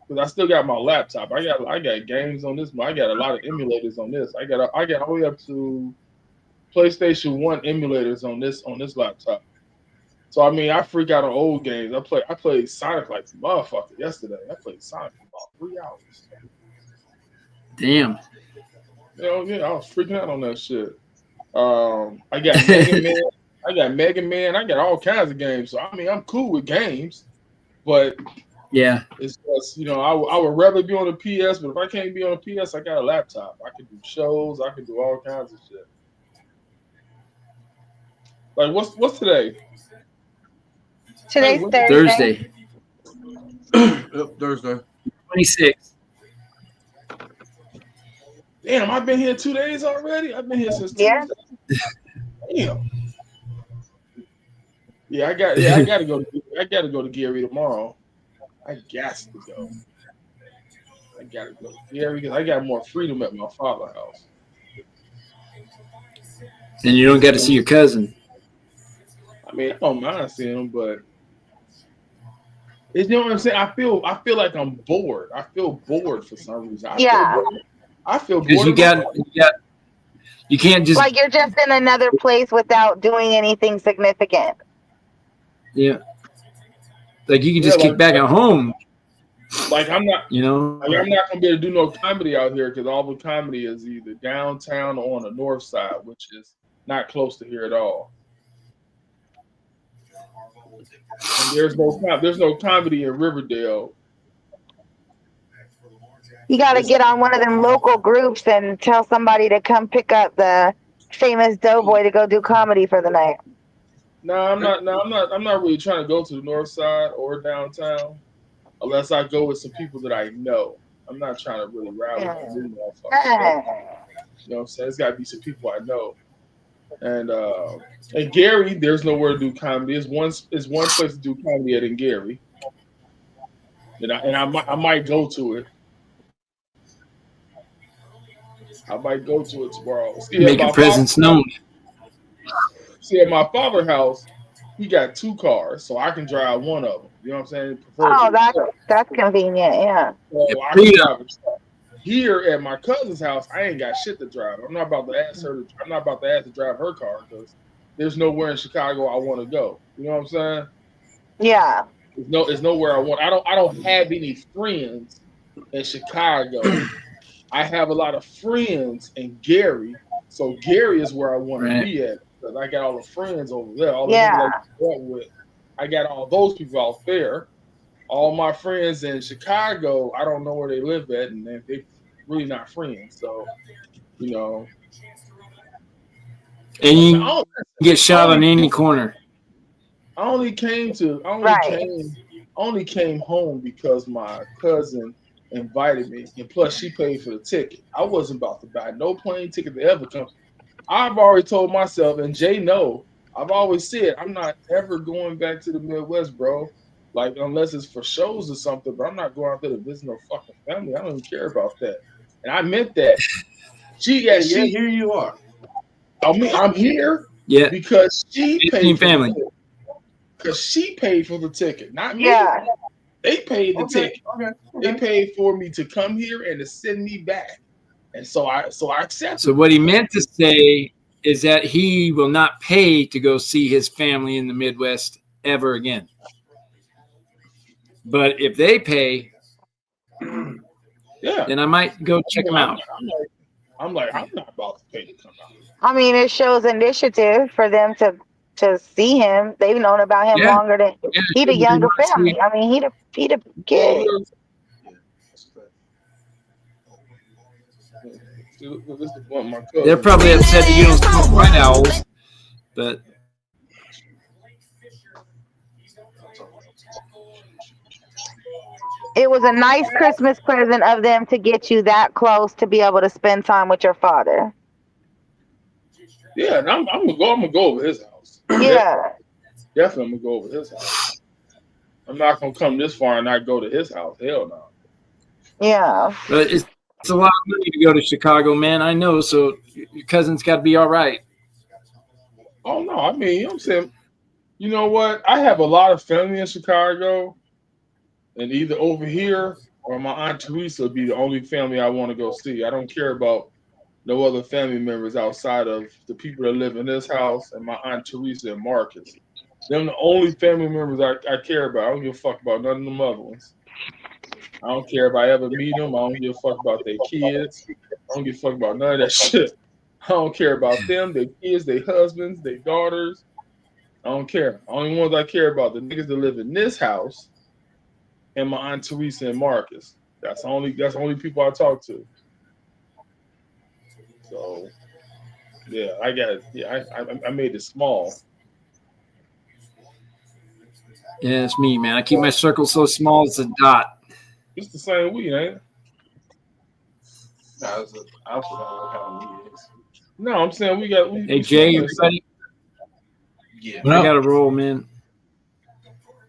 because I still got my laptop. I got games on this. I got a lot of emulators on this. I got all the way up to PlayStation 1 emulators on this laptop. So I mean, I freak out on old games. I played Sonic like a motherfucker yesterday. I played Sonic for about 3 hours.
Damn.
Yeah, I was freaking out on that shit. I got Mega Man. I got Mega Man. I got all kinds of games. So I mean, I'm cool with games, but
yeah,
it's just I would rather be on the PS. But if I can't be on the PS, I got a laptop. I can do shows. I can do all kinds of shit. Like what's today?
Today's
Thursday.
Yep, Thursday.
26.
Damn, I've been here 2 days already. I've been here since Tuesday. Damn. Yeah, I gotta go. I gotta go to Gary tomorrow. I got to go. I gotta go to Gary because I got more freedom at my father's house.
And you don't get to see your cousin.
I mean, I don't mind seeing him, but you know what I'm saying. I feel like I'm bored. I feel bored for some reason. I feel bored.
Because you can't just
like you're just in another place without doing anything significant.
Yeah. Like you can just kick back at home.
Like I'm not,
like
I'm not gonna be able to do no comedy out here because all the comedy is either downtown or on the north side, which is not close to here at all. And there's no comedy in Riverdale.
You got to get on one of them local groups and tell somebody to come pick up the famous doughboy to go do comedy for the night.
No, I'm not really trying to go to the north side or downtown unless I go with some people that I know. I'm not trying to really rally with new motherfuckers. You know what I'm saying? It's got to be some people I know. And Gary, there's nowhere to do comedy. There's one place to do comedy in Gary, and I might go to it. I might go to it tomorrow.
Make your presence known.
See, at my father's house, he got 2 cars, so I can drive one of them. You know what I'm saying?
That's convenient, yeah.
So I can drive a truck. Here at my cousin's house, I ain't got shit to drive. I'm not about to ask to drive her car because there's nowhere in Chicago I want to go. You know what I'm saying?
Yeah.
There's nowhere I want. I don't have any friends in Chicago. I have a lot of friends in Gary, so Gary is where I want to be at because I got all the friends over there. All the people I grew up with, I got all those people out there. All my friends in Chicago, I don't know where they live at, and really not friends. So you know,
And
listen,
you get shot on any corner.
I only came to I
Right.
only came home because my cousin invited me, and plus she paid for the ticket. I wasn't about to buy no plane ticket to ever come. I've already told myself, and Jay know, I've always said I'm not ever going back to the Midwest, bro. Like unless it's for shows or something, but I'm not going out there to visit no fucking family. I don't even care about that. And I meant that.
And yet here you are.
I'm here
Yeah,
because she
visiting
paid for the
family.
ticket. Because she paid for the ticket, not me.
Yeah.
They paid the
Okay,
ticket.
okay,
They
okay.
paid for me to come here and to send me back. And so I accepted
So
it.
what he meant to say is that he will not pay to go see his family in the Midwest ever again. But if they pay,
Yeah.
then I might go check them out.
I'm not about to pay to come out.
I mean, it shows initiative for them to see him. They've known about him
Yeah,
longer than
yeah.
he the
They
younger
want to see.
family. I mean, he the
Well,
kid.
this is one of my
They're
cousins.
probably upset that you don't smoke white owls, but
It was a nice Christmas present of them to get you that close to be able to spend time with your father.
Yeah, and I'm gonna go over his house.
Yeah.
Definitely, I'm gonna go over his house. I'm not gonna come this far and not go to his house. Hell no.
Yeah.
it's a lot of money to go to Chicago, man. I know. So your cousin's got to be all right.
Oh no, I mean, you know what I'm saying? You know what? I have a lot of family in Chicago, and either over here or my aunt Teresa would be the only family I want to go see. I don't care about no other family members outside of the people that live in this house and my aunt Teresa and Marcus. Them the only family members I care about. I don't give a fuck about none of them other ones. I don't care if I ever meet them. I don't give a fuck about their kids. I don't give a fuck about none of that shit. I don't care about them, their kids, their husbands, their daughters. I don't care. Only ones I care about the niggas that live in this house and my aunt Teresa and Marcus. That's the only people I talk to. So yeah, I made it small.
Yeah, it's me, man. I keep my circle so small it's a dot.
It's the same weed, ain't it?
I also don't know what kind of weed it is.
No, I'm saying we
Hey
we
Jay,
smoking the same.
everybody,
Yeah.
What
I
up?
got to roll, man.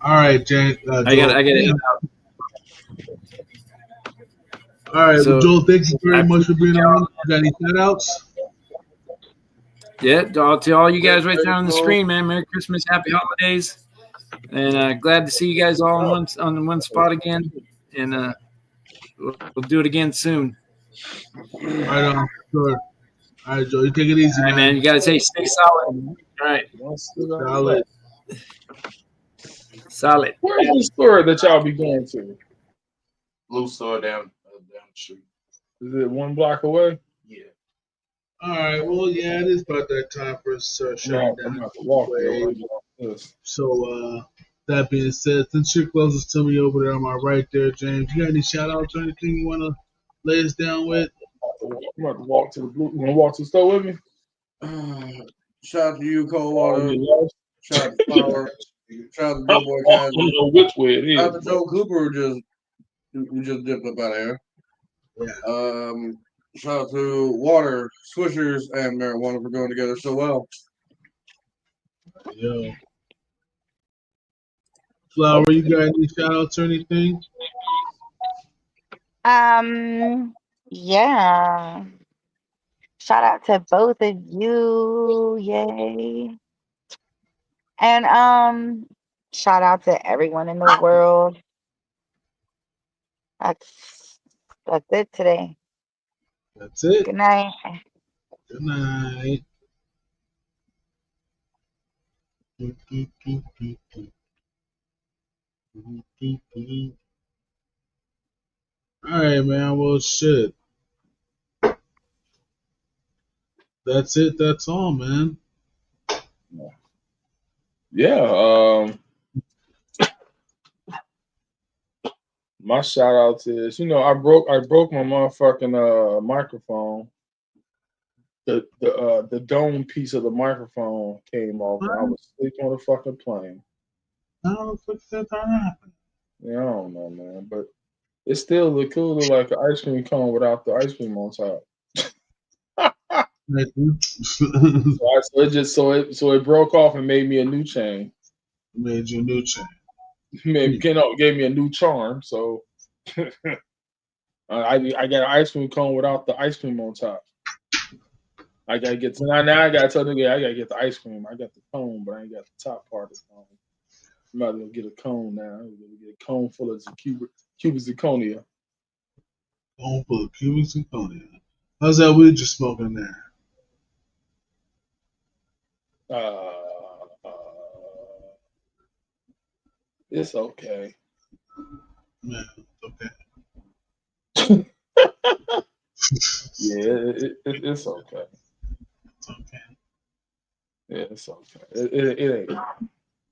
All right, Jay.
I got
Joel.
to head out.
All right, well,
So
Joel, thank you
I
very much for being
appreciate
on.
y'all.
You got any shout outs?
Yeah, I'll tell all you guys right
There
there
you
on the
go.
screen, man. Merry Christmas, Happy Holidays, and glad to see you guys all on one spot again. And we'll do it again soon.
Right on. Sure. All right, Joel, you take it easy,
All right, man.
man.
You guys, hey, stay solid. All right,
Solid.
solid.
Where's the store that y'all be going to?
Blue store down the street.
Is it 1 block away?
Yeah.
All right, well, yeah, it is about that time for us to start shutting
I'm
down
about to walk there when I
anyway.
get off this.
So, that being said, since you're closest to me over there on my right there, James, you got any shout outs or anything you want to lay us down with?
I'm about to walk to the blue. You wanna walk to the store with me?
Shout out to you,
Oh,
Coldwater.
you lost?
Shout out to Flower. Shout out to
I
Doughboy
don't
Kazi.
know which way it
Shout
is.
out to Joe Cooper who just dipped up out of here.
Yeah.
Shout out to Water, Swishers, and Marijuana for going together so well.
Yo. Flower, you got any shout outs or anything?
Yeah. Shout out to both of you. Yay. And shout out to everyone in the world. That's that's it today.
That's it.
Good night.
Good night. All right, man. Well, shit. That's it. That's all, man.
Yeah. My shout out is, I broke my motherfucking microphone. The dome piece of the microphone came off when I was asleep on the fucking plane.
How the fuck did that happen?
Yeah, I don't know, man, but it still look cool, look like an ice cream cone without the ice cream on top. So it broke off and made me a new chain.
Made you a new chain.
Gave me a new charm. So I got an ice cream cone without the ice cream on top. I gotta get to now. I gotta tell the guy I gotta get the ice cream. I got the cone, but I ain't got the top part of the cone. I'm about to go get a cone now. I'm gonna get a cone full of cubic zirconia.
Cone full of cubic zirconia. How's that weed you're smoking there?
It's okay.
Man, okay.
Yeah, it's okay.
It's okay.
Yeah, it's okay. It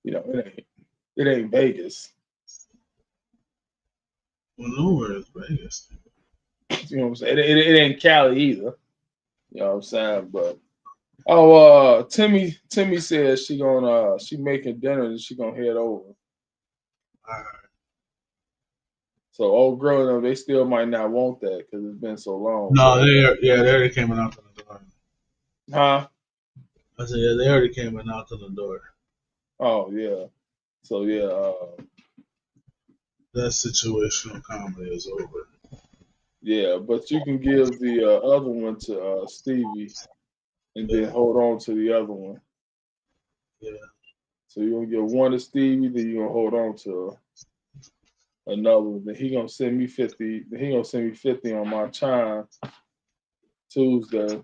ain't. It ain't Vegas.
Well, nowhere is Vegas.
You know what I'm saying? It ain't Cali either. You know what I'm saying? But Timmy says she making dinner and she gonna head over.
All right.
So old girl, they still might not want that because it's been so long.
No, they already came and knocked on the door.
Huh?
I said, yeah, they already came and knocked on the door.
Oh yeah. So yeah.
That situational comedy is over.
Yeah, but you can give the other one to Stevie, and then hold on to the other one.
Yeah.
So you're gonna give one to Stevie, then you're gonna hold on to another one. Then he gonna send me 50. Then he gonna send me 50 on my chime Tuesday.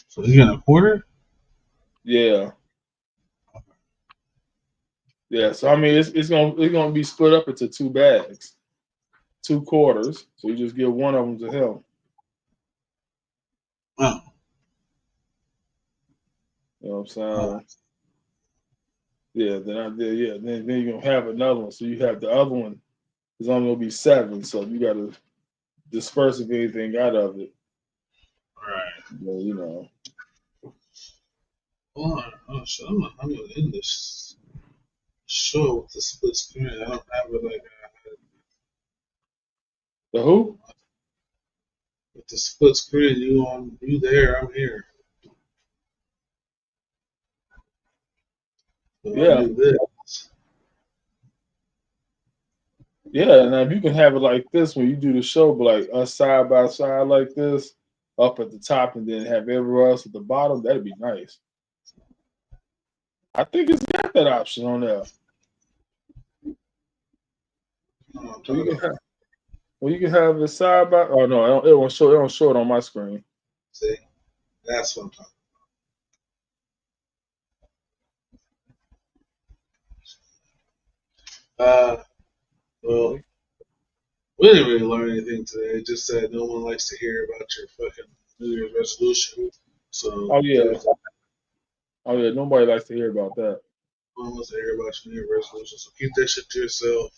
So you getting a quarter?
Yeah. Yeah. So I mean, it's gonna be split up into 2 bags, 2 quarters. So you just give one of them to him.
Oh.
You know what I'm saying? Yeah. Then you're gonna have another one. So you have the other one. It's only gonna be 7. So you gotta disperse if anything out of it.
Right.
Well, you know.
Oh shit! I'm gonna end this show with the split screen. I don't have it like I had
The who?
with the split screen. You there? I'm here. So I
Yeah.
do this.
Yeah, and if you can have it like this when you do the show, but like us side by side like this, up at the top, and then have everywhere else at the bottom, that'd be nice. I think it's got that option on there. Well, you can have it side by. Oh no, it won't show. It don't show it on my screen.
See, that's what I'm talking about. Well, we didn't really learn anything today. Just that no one likes to hear about your fucking New Year's resolution. So
Oh yeah, nobody likes to hear about that.
no one wants to hear about your New Year's resolution. So keep that shit to yourself.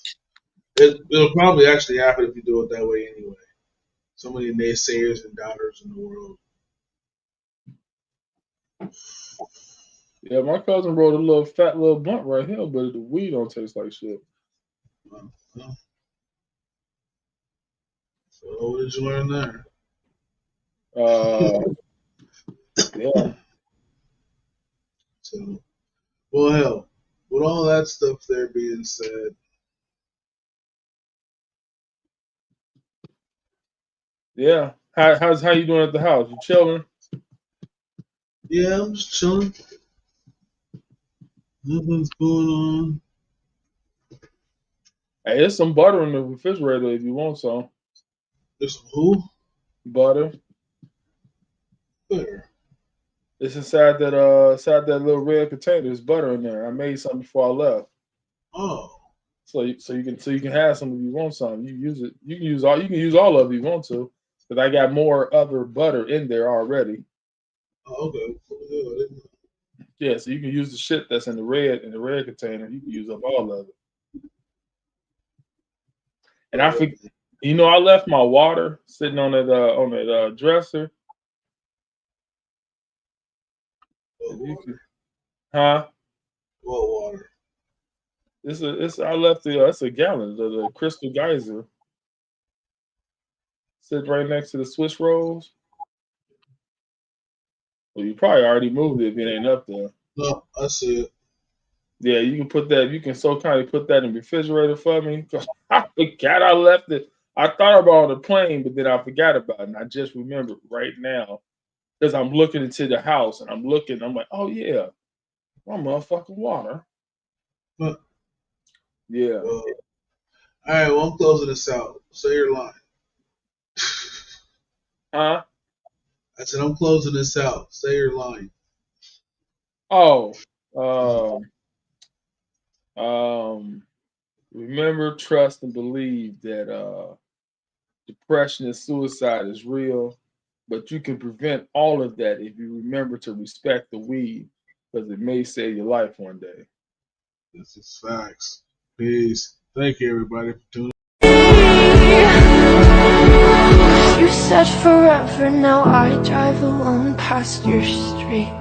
It'll probably actually happen if you do it that way anyway. So many naysayers and doubters in the world.
Yeah, my cousin wrote a little fat little blunt right here, but the weed don't taste like shit.
Well, so what did you learn there?
Yeah.
So, well, hell, with all that stuff there being said,
Yeah. How you doing at the house? You chilling?
yeah, I'm just chilling. Nothing's going on.
Hey, there's some butter in the refrigerator if you want some.
There's some who?
Butter.
Where?
It's inside that little red container. There's butter in there. I made some before I left.
Oh,
So you can have some if you want some. You use it. You can use all of it if you want to. Because I got more other butter in there already.
okay. Cool.
Yeah, so you can use the shit that's in the red container. You can use up all of it. And I think, I left my water sitting on that dresser. Huh?
What water?
I left it's a gallon, the Crystal Geyser. Sit right next to the Swiss rolls. Well, you probably already moved it if it ain't up there.
No, I see it.
Yeah, you can put that. You can so kindly put that in the refrigerator for me. I forgot I left it. I thought about the plane, but then I forgot about it. And I just remembered right now because I'm looking into the house and I'm looking. I'm like, oh yeah, my motherfucking water.
Huh.
Yeah.
All right, well, I'm closing this out. Say your line.
Huh?
I said, I'm closing this out. Say your line.
Oh. Remember, trust, and believe that depression and suicide is real, but you can prevent all of that if you remember to respect the weed, because it may save your life one day.
This is facts. Peace. Thank you, everybody, for tuning.
You said forever, now I drive alone past your street.